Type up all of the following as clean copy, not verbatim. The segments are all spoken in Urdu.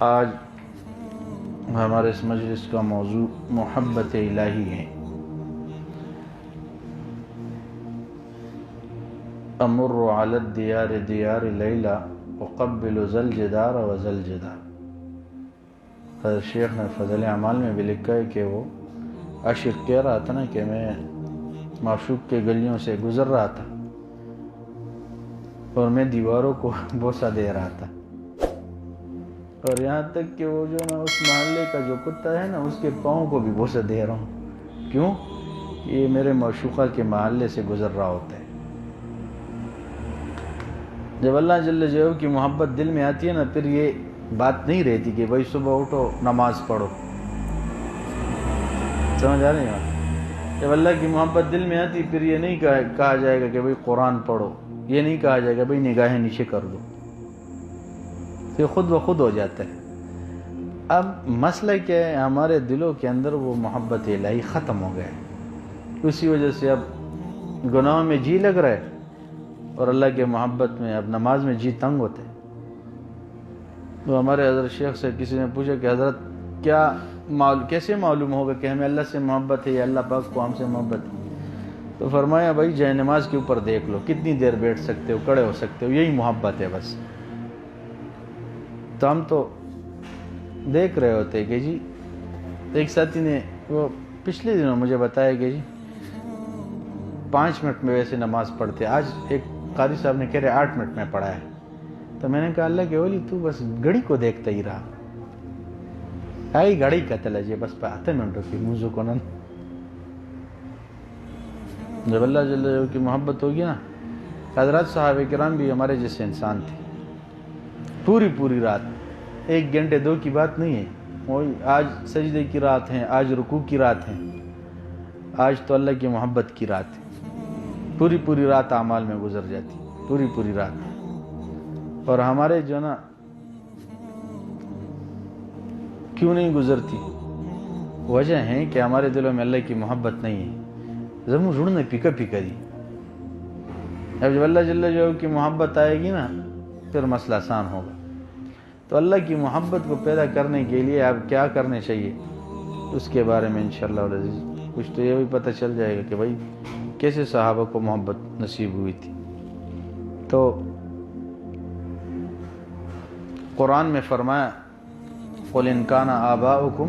آج ہمارے اس مجلس کا موضوع محبت الہی ہے۔ امر علی الدیار دیار لیلا اقبل ذل جدار و ذل جدار۔ حضرت شیخ نے فضل اعمال میں بھی لکھا ہے کہ وہ عاشق کہہ رہا تھا نا کہ میں معشوق کے گلیوں سے گزر رہا تھا اور میں دیواروں کو بوسہ دے رہا تھا، اور یہاں تک کہ وہ جو نا اس محلے کا جو کتا ہے نا اس کے پاؤں کو بھی بوسہ دے رہا ہوں۔ کیوں؟ یہ میرے معشوقہ کے محلے سے گزر رہا ہوتا ہے۔ جب اللہ جل جلالہ کی محبت دل میں آتی ہے نا، پھر یہ بات نہیں رہتی کہ بھائی صبح اٹھو نماز پڑھو۔ سمجھ آ رہی ہے؟ جب اللہ کی محبت دل میں آتی پھر یہ نہیں کہا جائے گا کہ بھائی قرآن پڑھو، یہ نہیں کہا جائے گا بھائی نگاہیں نیچے کر دو، یہ خود بخود ہو جاتا ہے۔ اب مسئلہ کیا ہے؟ ہمارے دلوں کے اندر وہ محبت الہی ختم ہو گیا ہے، اسی وجہ سے اب گناہوں میں جی لگ رہا ہے اور اللہ کے محبت میں اب نماز میں جی تنگ ہوتے ہیں۔ تو ہمارے حضرت شیخ سے کسی نے پوچھا کہ حضرت کیسے معلوم ہوگا کہ ہمیں اللہ سے محبت ہے یا اللہ پاک کو ہم سے محبت ہے؟ تو فرمایا بھائی جائے نماز کے اوپر دیکھ لو، کتنی دیر بیٹھ سکتے ہو، کھڑے ہو سکتے ہو، یہی محبت ہے بس۔ تو ہم تو دیکھ رہے ہوتے کہ جی، ایک ساتھی نے وہ پچھلے دنوں مجھے بتایا کہ جی 5 منٹ میں ویسے نماز پڑھتے، آج ایک قاری صاحب نے کہہ رہے 8 منٹ میں پڑھا ہے۔ تو میں نے کہا اللہ کے ولی تو بس گھڑی کو دیکھتا ہی رہا، آئی گھڑی کا تلا جی بس 10 منٹوں کی موضوع کو نن۔ جب اللہ جل جلالہ کی محبت ہوگی نا، حضرات صحابہ کرام بھی ہمارے جیسے انسان تھے، پوری رات 1 گھنٹے 2 کی بات نہیں ہے، وہی آج سجدے کی رات ہیں، آج رکوع کی رات ہیں، آج تو اللہ کی محبت کی رات ہے، پوری رات اعمال میں گزر جاتی، پوری رات۔ اور ہمارے جو نا کیوں نہیں گزرتی؟ وجہ ہے کہ ہمارے دلوں میں اللہ کی محبت نہیں ہے، زمو جڑنے پیکا دی۔ اب جب اللہ جل جلالہ کی محبت آئے گی نا پھر مسئلہ آسان ہوگا۔ تو اللہ کی محبت کو پیدا کرنے کے لیے اب کیا کرنے چاہیے اس کے بارے میں انشاءاللہ العزیز کچھ تو یہ بھی پتہ چل جائے گا کہ بھائی کیسے صحابہ کو محبت نصیب ہوئی تھی۔ تو قرآن میں فرمایا قُلْ إِنْ كَانَ آبَاؤُكُمْ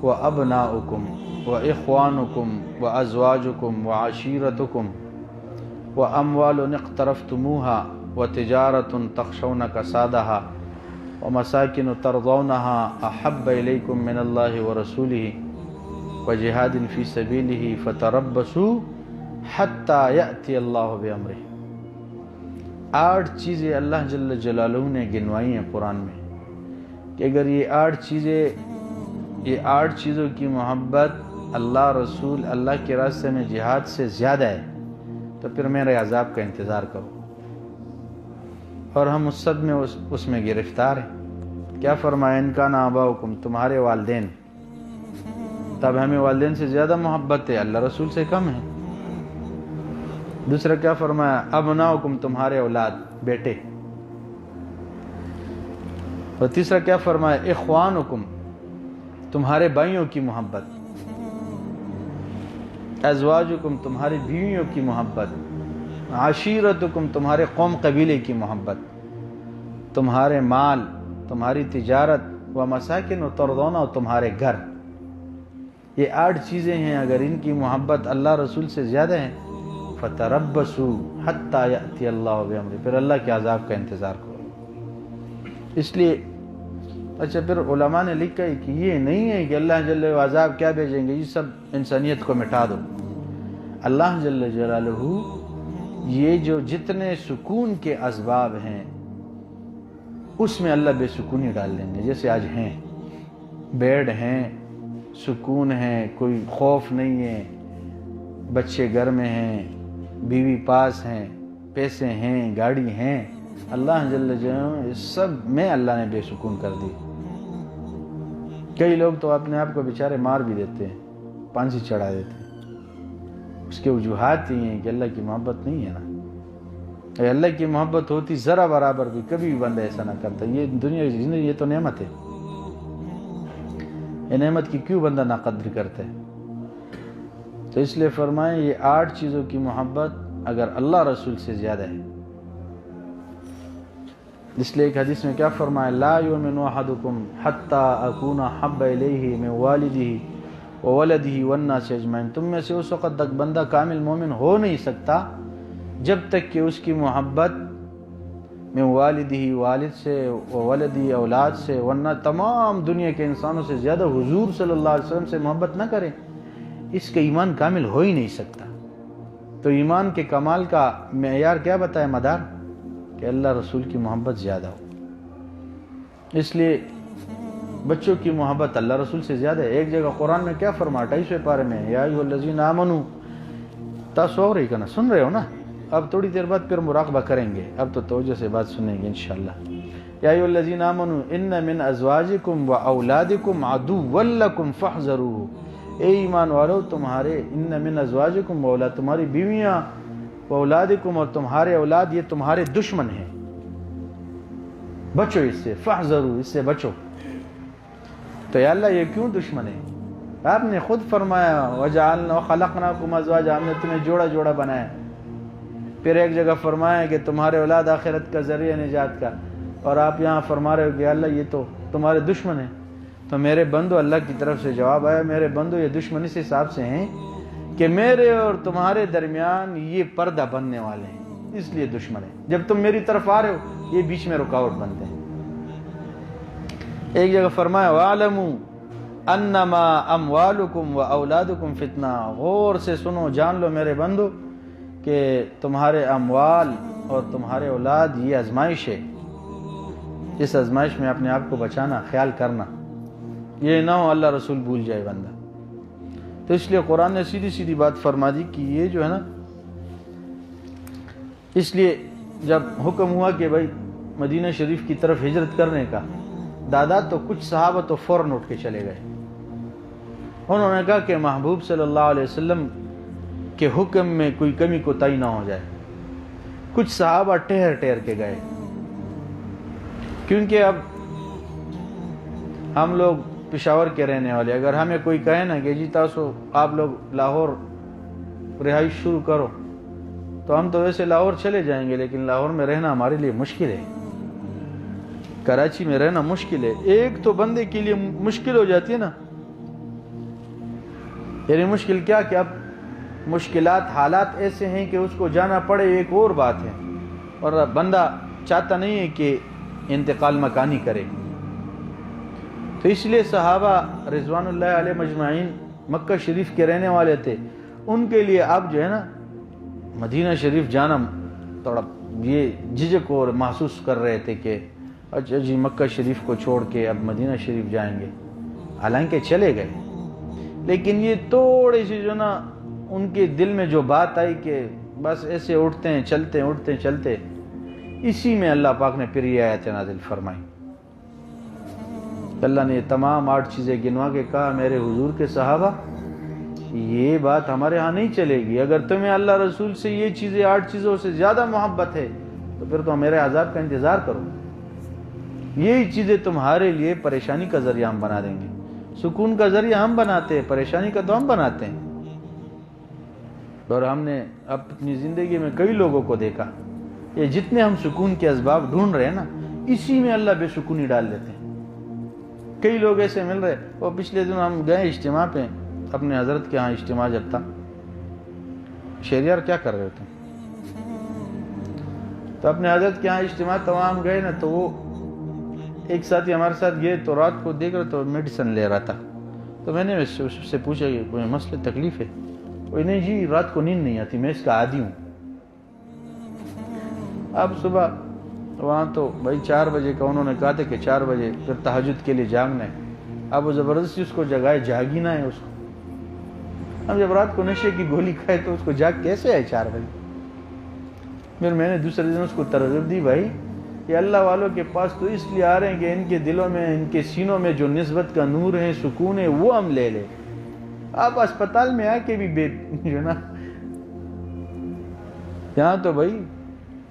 وَأَبْنَاؤُكُمْ وَإِخْوَانُكُمْ وَأَزْوَاجُكُمْ وَعَشِيرَتُكُمْ وَأَمْوَالٌ اقْتَرَفْتُمُوهَا وَتِجَارَةٌ تَخْشَوْنَ كَسَادَهَا وَمَسَاكِنُ تَرْضَوْنَهَا أَحَبَّ إِلَيْكُم مِّنَ اللَّهِ وَرَسُولِهِ وَجِهَادٍ فِي سَبِيلِهِ فَتَرَبَّصُوا حَتَّى يَأْتِيَ اللَّهُ بِأَمْرِهِ۔ 8 چیزیں اللہ جل جلالہ نے گنوائی ہیں قرآن میں کہ اگر یہ 8 چیزوں کی محبت اللہ، رسول، اللہ کے راستے میں جہاد سے زیادہ ہے تو پھر میرے عذاب کا انتظار کرو۔ اور ہم اس صد میں اس میں گرفتار ہیں۔ کیا فرمایا؟ ان کا آباؤکم، تمہارے والدین۔ تب ہمیں والدین سے زیادہ محبت ہے، اللہ رسول سے کم ہے۔ دوسرا کیا فرمایا؟ ابناؤکم، تمہارے اولاد، بیٹے۔ اور تیسرا کیا فرمایا؟ اخوانکم، تمہارے بھائیوں کی محبت۔ ازواجکم، تمہاری بیویوں کی محبت۔ عشیرتکم، تمہارے قوم قبیلے کی محبت، تمہارے مال، تمہاری تجارت، ومساکن ترضون، اور تمہارے گھر۔ یہ 8 چیزیں ہیں، اگر ان کی محبت اللہ رسول سے زیادہ ہے فَتَرَبَّصُوا حَتَّى يَأْتِيَ اللَّهُ بِأَمْرِهِ، پھر اللہ کے عذاب کا انتظار کرو۔ اس لیے اچھا پھر علماء نے لکھا ہے کہ یہ نہیں ہے کہ اللہ جل جلالہ عذاب کیا بھیجیں گے، یہ سب انسانیت کو مٹا دو۔ اللہ جل جلالہ یہ جو جتنے سکون کے اسباب ہیں اس میں اللہ بے سکونی ڈال دیں گے، جیسے آج ہیں، بیڈ ہیں، سکون ہے، کوئی خوف نہیں ہے، بچے گھر میں ہیں، بیوی پاس ہیں، پیسے ہیں، گاڑی ہیں، اللہ جل جلالہ اس سب میں اللہ نے بے سکون کر دی۔ کئی لوگ تو اپنے آپ کو بیچارے مار بھی دیتے ہیں، پھانسی چڑھا دیتے ہیں، اس کے وجوہات ہی ہیں کہ اللہ کی محبت نہیں ہے نا۔ اگر اللہ کی محبت ہوتی ذرا برابر بھی کبھی بھی بندہ ایسا نہ کرتا. یہ دنیا کی زندگی یہ تو نعمت ہے، یہ نعمت کی کیوں بندہ ناقدر کرتا ہے؟ تو اس لیے فرمائیں یہ 8 چیزوں کی محبت اگر اللہ رسول سے زیادہ ہے. اس لیے ایک حدیث میں کیا فرمایا؟ لا یؤمن احدکم حتی اکون احب الیہ من والدہ وولدہ والناس اجمعین. تم میں سے اس وقت تک بندہ کامل مومن ہو نہیں سکتا جب تک کہ اس کی محبت من والدہ والد سے، وولدہ اولاد سے، ورنہ تمام دنیا کے انسانوں سے زیادہ حضور صلی اللہ علیہ وسلم سے محبت نہ کرے. اس کا ایمان کامل ہو ہی نہیں سکتا. تو ایمان کے کمال کا معیار کیا بتایا؟ مدار کہ اللہ رسول کی محبت زیادہ ہو. اس لیے بچوں کی محبت اللہ رسول سے زیادہ ہے. ایک جگہ قرآن میں کیا فرما 28ویں پارے میں، یا ایھا الذین آمنوا، تاسو ہو رہی کا نا، سن رہے ہو نا؟ اب تھوڑی دیر بعد پھر مراقبہ کریں گے، اب تو توجہ سے بات سنیں گے انشاءاللہ. یا ایھا الذین آمنوا ان من ازواجکم واولادکم عدوا لکم فاحذروہ. اے ایمان والو، تمہارے ان من ازواجکم واولاد، تمہاری بیویاں، واولادکم، اور تمہارے اولاد، یہ تمہارے دشمن ہیں، بچو اس سے، فاحذروا، اس سے بچو. تو یا اللہ یہ کیوں دشمن ہے؟ آپ نے خود فرمایا وجعلنا وخلقناکم ازواجا، ہم نے تمہیں جوڑا جوڑا بنایا. پھر ایک جگہ فرمایا کہ تمہارے اولاد آخرت کا ذریعہ نجات کا، اور آپ یہاں فرما رہے ہو کہ اللہ یہ تو تمہارے دشمن ہیں. تو میرے بندو، اللہ کی طرف سے جواب آیا، میرے بندو یہ دشمن اس حساب سے ہیں کہ میرے اور تمہارے درمیان یہ پردہ بننے والے ہیں، اس لیے دشمن ہیں. جب تم میری طرف آ رہے ہو یہ بیچ میں رکاوٹ بنتے ہیں. ایک جگہ فرمایا وَاعْلَمُوا أَنَّمَا أَمْوَالُكُمْ وَأَوْلَادُكُمْ فِتْنَةٌ. غور سے سنو، جان لو میرے بندو کہ تمہارے اموال اور تمہارے اولاد یہ آزمائش ہے. اس آزمائش میں اپنے آپ کو بچانا، خیال کرنا، یہ نہ ہو اللہ رسول بھول جائے بندہ. تو اس لیے قرآن نے سیدھی سیدھی بات فرما دی کہ یہ جو ہے نا، اس لیے جب حکم ہوا کہ بھائی مدینہ شریف کی طرف ہجرت کرنے کا، دادا تو کچھ صحابہ تو فوراً اٹھ کے چلے گئے. انہوں نے کہا کہ محبوب صلی اللہ علیہ وسلم کے حکم میں کوئی کمی کوتاہی نہ ہو جائے. کچھ صحابہ ٹہر ٹہر کے گئے، کیونکہ اب ہم لوگ پشاور کے رہنے والے، اگر ہمیں کوئی کہے نا کہ جی تاسو آپ لوگ لاہور رہائش شروع کرو، تو ہم تو ویسے لاہور چلے جائیں گے، لیکن لاہور میں رہنا ہمارے لیے مشکل ہے، کراچی میں رہنا مشکل ہے. ایک تو بندے کے لیے مشکل ہو جاتی ہے نا، یعنی مشکل کیا کہ اب مشکلات، حالات ایسے ہیں کہ اس کو جانا پڑے، ایک اور بات ہے، اور بندہ چاہتا نہیں ہے کہ انتقال مکانی کرے. تو اس لیے صحابہ رضوان اللہ علیہ مجمعین مکہ شریف کے رہنے والے تھے، ان کے لیے اب جو ہے نا مدینہ شریف جانا تھوڑا یہ جھجک اور محسوس کر رہے تھے کہ اچھا جی مکہ شریف کو چھوڑ کے اب مدینہ شریف جائیں گے. حالانکہ چلے گئے، لیکن یہ تھوڑی سی جو نا ان کے دل میں جو بات آئی کہ بس ایسے اٹھتے ہیں چلتے ہیں، اٹھتے ہیں چلتے، اسی میں اللہ پاک نے پھر یہ آیت نازل فرمائی. اللہ نے یہ تمام 8 چیزیں گنوا کے کہا میرے حضور کے صحابہ یہ بات ہمارے ہاں نہیں چلے گی. اگر تمہیں اللہ رسول سے یہ چیزیں 8 چیزوں سے زیادہ محبت ہے تو پھر تو میرے عذاب کا انتظار کرو. یہی چیزیں تمہارے لیے پریشانی کا ذریعہ ہم بنا دیں گے. سکون کا ذریعہ ہم بناتے ہیں، پریشانی کا تو ہم بناتے ہیں. اور ہم نے اپنی زندگی میں کئی لوگوں کو دیکھا، یہ جتنے ہم سکون کے اسباب ڈھونڈ رہے ہیں نا، اسی میں اللہ بے سکونی ڈال دیتے ہیں. کئی لوگ ایسے مل رہے. وہ پچھلے دن ہم گئے اجتماع پہ، اپنے حضرت کے ہاں اجتماع جب تھا. شہریار کیا کر رہے ہوتے ہیں؟ تو اپنے حضرت کے ہاں اجتماع تمام گئے نا، تو وہ ایک ساتھی ہمارے ساتھ گئے، تو رات کو دیکھ رہے تو میڈیسن لے رہا تھا. تو میں نے اس سے پوچھا کہ کوئی مسئلہ تکلیف ہے؟ کوئی نہیں جی، رات کو نیند نہیں آتی، میں اس کا عادی ہوں. اب صبح وہاں تو بھائی 4 بجے کا انہوں نے کہا تھا کہ 4 بجے پھر تہجد کے لیے جاگنا ہے. اب وہ زبردستی اس کو جگائے، جاگی نہ ہے اس کو. اب جب رات کو نشے کی گولی کھائے تو اس کو جاگ کیسے آئے 4 بجے؟ پھر میں نے دوسرے دن اس کو ترغیب دی، بھائی یہ اللہ والوں کے پاس تو اس لیے آ رہے ہیں کہ ان کے دلوں میں، ان کے سینوں میں جو نسبت کا نور ہے، سکون ہے، وہ ہم لے لیں. آپ اسپتال میں آ کے بھی جو نا، یہاں تو بھائی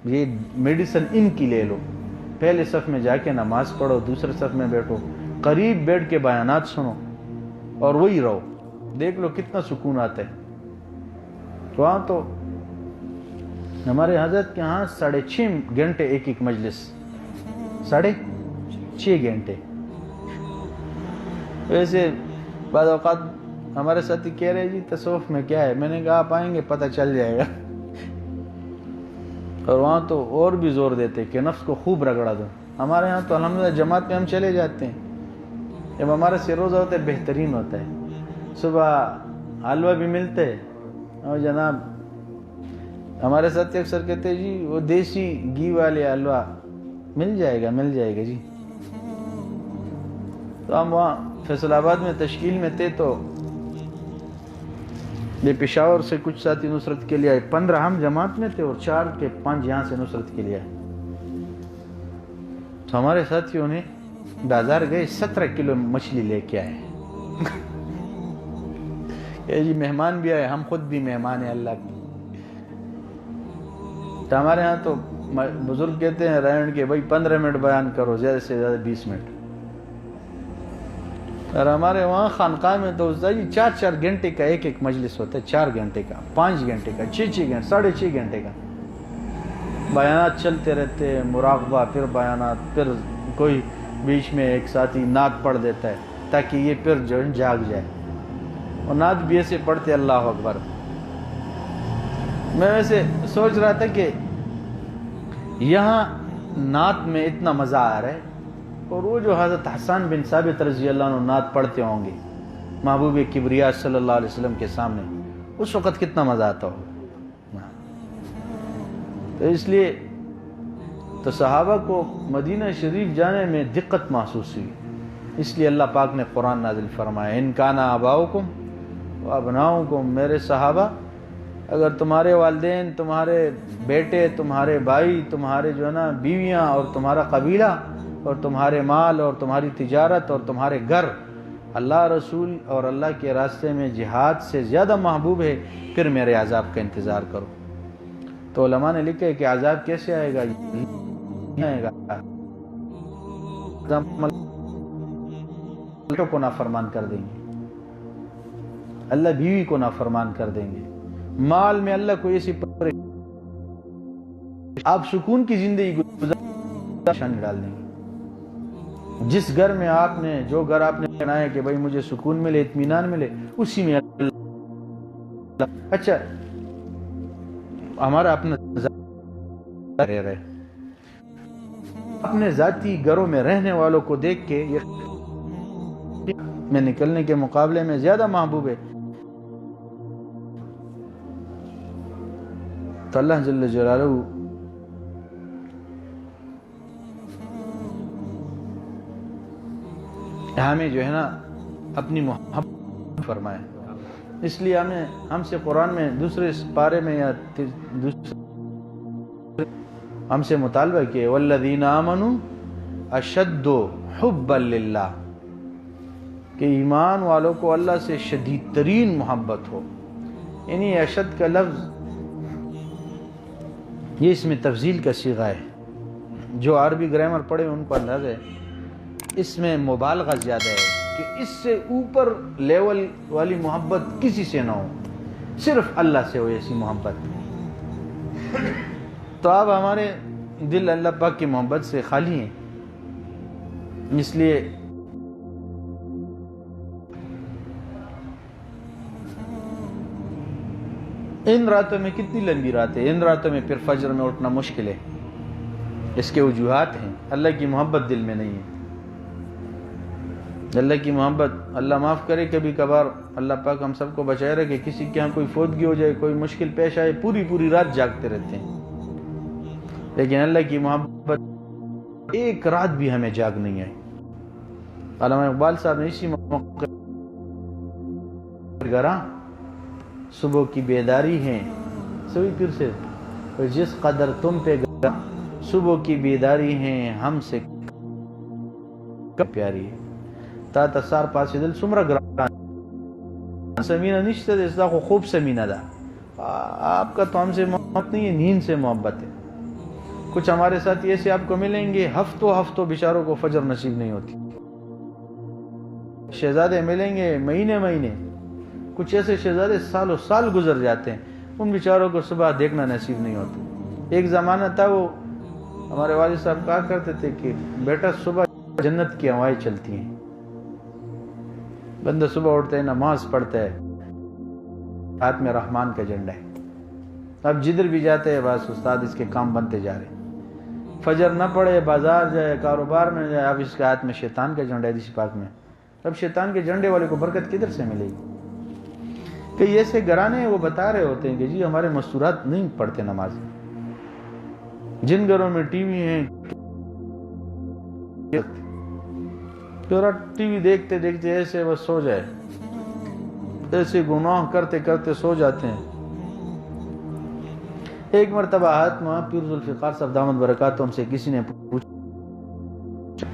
یہ میڈیسن ان کی لے لو، پہلے صف میں جا کے نماز پڑھو، دوسرے صف میں بیٹھو، قریب بیٹھ کے بیانات سنو اور وہی رہو، دیکھ لو کتنا سکون آتا ہے۔ وہاں تو ہمارے حضرت کے ہاں 6.5 گھنٹے ایک مجلس، 6.5 گھنٹے۔ ویسے بعض اوقات ہمارے ساتھی کہہ رہے جی تصوف میں کیا ہے، میں نے کہا آپ آئیں گے پتہ چل جائے گا۔ اور وہاں تو اور بھی زور دیتے کہ نفس کو خوب رگڑا دو۔ ہمارے ہاں تو الحمدللہ جماعت میں ہم چلے جاتے ہیں، جب ہمارے سے روزہ ہوتا ہے بہترین ہوتا ہے، صبح حلوہ بھی ملتے ہے، اور جناب ہمارے ساتھ اکثر کہتے ہیں جی وہ دیسی گھی والے حلوہ مل جائے گا جی۔ تو ہم وہاں فیصل آباد میں تشکیل میں تھے، تو یہ پشاور سے کچھ ساتھی نصرت کے لیے آئے، 15 ہم جماعت میں تھے اور 4 کے 5 یہاں سے نصرت کے لیے آئے۔ تو ہمارے ساتھیوں نے بازار گئے، 17 کلو مچھلی لے کے آئے۔ کہ جی مہمان بھی آئے، ہم خود بھی مہمان ہیں اللہ کے۔ تو ہمارے ہاں تو بزرگ کہتے ہیں رائن کے بھائی 15 منٹ بیان کرو، زیادہ سے زیادہ 20 منٹ۔ اور ہمارے وہاں خانقاہ میں تو جی 4 گھنٹے کا ایک مجلس ہوتا ہے، 4 گھنٹے کا، 5 گھنٹے کا، 6 گھنٹے، 6.5 گھنٹے کا بیانات چلتے رہتے ہیں، مراقبہ، پھر بیانات، پھر کوئی بیچ میں ایک ساتھی نعت پڑھ دیتا ہے تاکہ یہ پھر جو جاگ جائے، اور نعت بھی ایسے پڑھتے اللہ اکبر۔ میں ویسے سوچ رہا تھا کہ یہاں نعت میں اتنا مزہ آ رہا ہے، اور وہ جو حضرت حسان بن ثابت رضی اللہ عنہ نعت پڑھتے ہوں گے محبوب کبریا صلی اللہ علیہ وسلم کے سامنے، اس وقت کتنا مزہ آتا ہو۔ تو اس لیے تو صحابہ کو مدینہ شریف جانے میں دقت محسوس ہوئی، اس لیے اللہ پاک نے قرآن نازل فرمایا ان کان آباؤکم و ابناؤکم، میرے صحابہ اگر تمہارے والدین، تمہارے بیٹے، تمہارے بھائی، تمہارے جو ہے نا بیویاں، اور تمہارا قبیلہ، اور تمہارے مال، اور تمہاری تجارت، اور تمہارے گھر اللہ رسول اور اللہ کے راستے میں جہاد سے زیادہ محبوب ہے، پھر میرے عذاب کا انتظار کرو۔ تو علماء نے لکھا ہے کہ عذاب کیسے آئے گا؟ آئے گا کو نافرمان کر دیں گے، اللہ بیوی کو نافرمان کر دیں گے، مال میں اللہ کو ایسی آپ سکون کی زندگی گزارنے ڈال دیں گے۔ جس گھر میں آپ نے، جو گھر آپ نے بنایا کہ بھائی مجھے سکون ملے، اطمینان ملے، اسی میں اللہ۔ اچھا ہمارا اپنا رہے اپنے ذاتی گھروں میں رہنے والوں کو دیکھ کے یہ میں نکلنے کے مقابلے میں زیادہ محبوب ہے، تو اللہ جل جلالہ ہمیں جو ہے نا اپنی محبت فرمائے۔ اس لیے ہم سے قرآن میں دوسرے پارے میں یا ہم سے مطالبہ کیے والذین آمنوا اشد حبا للہ، کہ ایمان والوں کو اللہ سے شدید ترین محبت ہو۔ یعنی اشد کا لفظ یہ اس میں تفضیل کا صیغہ ہے، جو عربی گرامر پڑھے ان کو اندازہ ہے، اس میں مبالغہ زیادہ ہے کہ اس سے اوپر لیول والی محبت کسی سے نہ ہو، صرف اللہ سے ہو ایسی محبت۔ تو اب ہمارے دل اللہ پاک کی محبت سے خالی ہیں، اس لیے ان راتوں میں کتنی لمبی راتیں، ان راتوں میں پھر فجر میں اٹھنا مشکل ہے، اس کے وجوہات ہیں، اللہ کی محبت دل میں نہیں ہے۔ اللہ کی محبت، اللہ معاف کرے کبھی کبھار اللہ پاک ہم سب کو بچائے رکھے، کسی کے ہاں کوئی فوتگی ہو جائے، کوئی مشکل پیش آئے، پوری رات جاگتے رہتے ہیں، لیکن اللہ کی محبت ایک رات بھی ہمیں جاگ نہیں آئی۔ علامہ اقبال صاحب نے اسی موقع گراں صبح کی بیداری ہے، سوئی پھر سے جس قدر تم پہ گراں صبح کی بیداری ہے، ہم سے پیاری ہے، تا تسار پاس دل سمرا گران سمینہ نشتے دے، اس دا خوب سمینہ دا، آپ کا تو ہم سے محبت نہیں ہے، نیند سے محبت ہے۔ کچھ ہمارے ساتھ ایسے آپ کو ملیں گے ہفتوں بیچاروں کو فجر نصیب نہیں ہوتی، شہزادے ملیں گے مہینے، کچھ ایسے شہزادے سالوں سال گزر جاتے ہیں، ان بیچاروں کو صبح دیکھنا نصیب نہیں ہوتا۔ ایک زمانہ تھا، وہ ہمارے والد صاحب کہا کرتے تھے کہ بیٹا صبح جنت کی ہوائیں چلتی ہیں، بندہ صبح اٹھتا ہے، نماز پڑھتا ہے، ہاتھ میں رحمان کا جھنڈا ہے، اب جدھر بھی جاتے ہیں بس استاد اس کے کام بنتے جا رہے ہیں، فجر نہ پڑے، بازار جائے، کاروبار میں جائے، اب اس کے ہاتھ میں شیطان کا جھنڈا ہے حدیث پاک میں، اب شیطان کے جھنڈے والے کو برکت کدھر سے ملے گی؟ کئی ایسے گھرانے وہ بتا رہے ہوتے ہیں کہ جی ہمارے مستورات نہیں پڑھتے نماز، جن گھروں میں ٹی وی ہیں ٹی وی دیکھتے ایسے وہ سو جائے، ایسے گناہ کرتے کرتے سو جاتے ہیں۔ ایک مرتبہ ہاتما پیر ذوالفقار صاحب دامت برکاتہم سے کسی نے پوچھا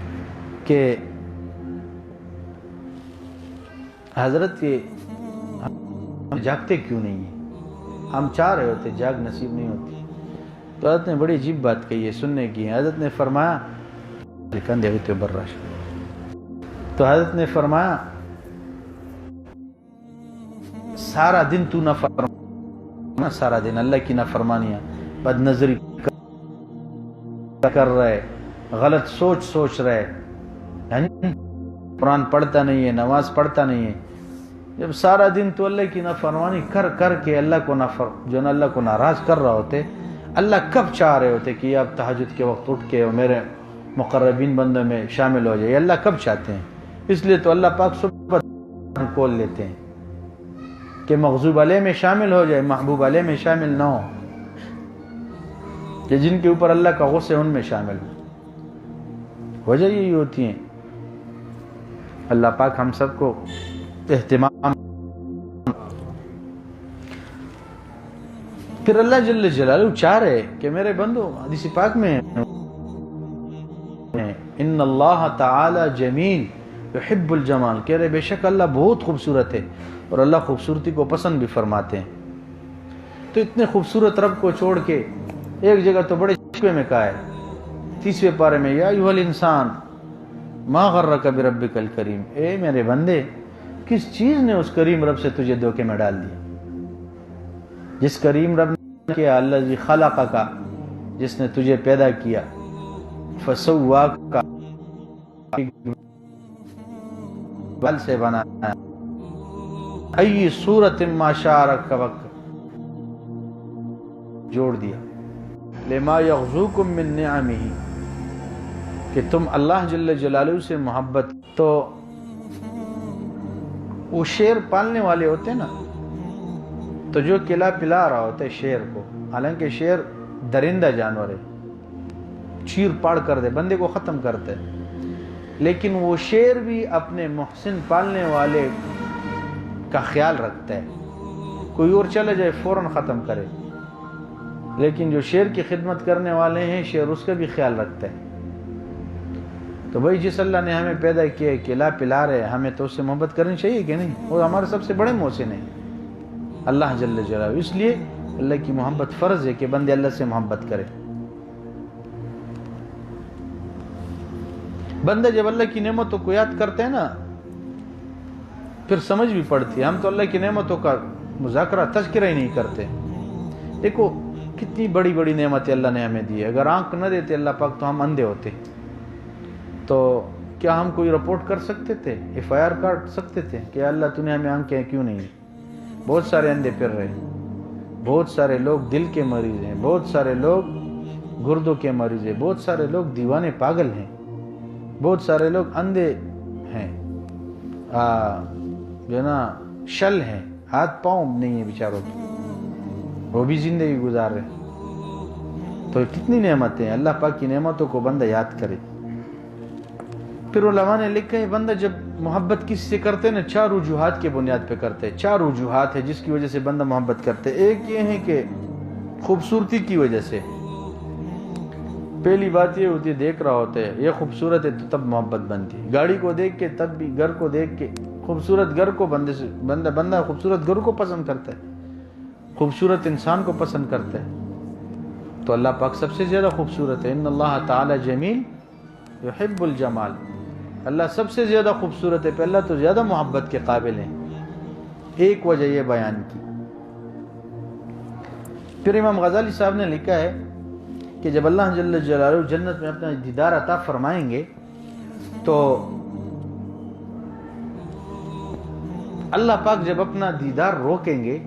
کہ حضرت یہ جاگتے کیوں نہیں ہیں؟ ہم چاہ رہے ہوتے، جاگ نصیب نہیں ہوتی۔ تو حضرت نے بڑی عجیب بات کہی ہے، سننے کی ہے۔ حضرت نے فرمایا تو حضرت نے فرمایا سارا دن تو نافرمانی، سارا دن اللہ کی نافرمانیاں، بد نظری کر رہے، غلط سوچ رہے، قرآن پڑھتا نہیں ہے، نماز پڑھتا نہیں ہے۔ جب سارا دن تو اللہ کی نافرمانی کر کے اللہ کو ناراض کر رہا ہوتے، اللہ کب چاہ رہے ہوتے کہ آپ تہجد کے وقت اٹھ کے میرے مقربین بندوں میں شامل ہو جائے؟ اللہ کب چاہتے ہیں؟ اس لیے تو اللہ پاک صبح کھول لیتے ہیں کہ مغضوب علیہ میں شامل ہو جائے، محبوب علیہ میں شامل نہ ہو، کہ جن کے اوپر اللہ کا غصہ ہے ان میں شامل ہو۔ وجہ یہی ہوتی ہے۔ اللہ پاک ہم سب کو اہتمام۔ پھر اللہ جل جلالہ چاہ رہے کہ میرے بندو، حدیث پاک میں ان اللہ تعالی جمیل یحب الجمال، کہہ رہے بے شک اللہ بہت خوبصورت ہے اور اللہ خوبصورتی کو پسند بھی فرماتے ہیں۔ تو اتنے خوبصورت رب کو چھوڑ کے ایک جگہ تو بڑے شکوے میں کہا ہے 30ویں پارے میں، یا ایھا الانسان ما غرک بربک الکریم، اے میرے بندے کس چیز نے اس کریم رب سے تجھے دھوکے میں ڈال دیا؟ جس کریم رب نے کیا، الذی خلقک، جس نے تجھے پیدا کیا، فسواک، بل سے بنایا، ای صورت ما شاء رکبک، جوڑ دیا، لما یغزوکم من نعمہ، کہ تم اللہ جل جلالہ سے محبت۔ تو وہ شیر پالنے والے ہوتے نا، تو جو کھلا پلا رہا ہوتا ہے شیر کو، حالانکہ شیر درندہ جانور ہے، چیر پاڑ کر دے، بندے کو ختم کرتا ہے، لیکن وہ شیر بھی اپنے محسن پالنے والے کا خیال رکھتا ہے، کوئی اور چلا جائے فوراً ختم کرے، لیکن جو شیر کی خدمت کرنے والے ہیں شیر اس کا بھی خیال رکھتا ہے۔ تو بھائی جس اللہ نے ہمیں پیدا کیا، کھلا پلا رہے، ہمیں تو اس سے محبت کرنی چاہیے کہ نہیں؟ وہ ہمارے سب سے بڑے محسن ہیں اللہ جل جلالہ۔ اس لیے اللہ کی محبت فرض ہے کہ بندے اللہ سے محبت کرے۔ بندہ جب اللہ کی نعمتوں کو یاد کرتے ہیں نا، پھر سمجھ بھی پڑتی ہے۔ ہم تو اللہ کی نعمتوں کا مذاکرہ تذکرہ ہی نہیں کرتے۔ دیکھو کتنی بڑی بڑی نعمتیں اللہ نے ہمیں دی ہے۔ اگر آنکھ نہ دیتے اللہ پاک تو ہم اندھے ہوتے، تو کیا ہم کوئی رپورٹ کر سکتے تھے، ایف آئی آر کاٹ سکتے تھے کہ اللہ تو نے ہمیں آنکھیں کیوں نہیں دی؟ بہت سارے اندھے پھر رہے، بہت سارے لوگ دل کے مریض ہیں، بہت سارے لوگ گردوں کے مریض ہیں، بہت سارے لوگ دیوانے پاگل ہیں، بہت سارے لوگ اندھے ہیں، جو نا شل ہیں، ہاتھ پاؤں نہیں ہیں بیچاروں کی، وہ بھی زندگی گزار رہے ہیں۔ تو کتنی نعمتیں ہیں، اللہ پاک کی نعمتوں کو بندہ یاد کرے۔ پھر علماء نے لکھا ہے بندہ جب محبت کسی سے کرتے نا، 4 وجوہات کے بنیاد پہ کرتے ہیں۔ 4 وجوہات ہے جس کی وجہ سے بندہ محبت کرتے۔ ایک یہ ہے کہ خوبصورتی کی وجہ سے، پہلی بات یہ ہوتی ہے دیکھ رہا ہوتا ہے یہ خوبصورت ہے تو تب محبت بنتی ہے، گاڑی کو دیکھ کے، تب بھی گھر کو دیکھ کے، خوبصورت گھر کو بندہ خوبصورت گھر کو پسند کرتا ہے، خوبصورت انسان کو پسند کرتا ہے۔ تو اللہ پاک سب سے زیادہ خوبصورت ہے. ان اللہ تعالی جمیل یحب الجمال. اللہ سب سے زیادہ خوبصورت ہے، پہ اللہ تو زیادہ محبت کے قابل ہیں. ایک وجہ یہ بیان کی. پھر امام غزالی صاحب نے لکھا ہے کہ جب اللہ جل جلالہ جنت میں اپنا دیدار عطا فرمائیں گے تو اللہ پاک جب اپنا دیدار روکیں گے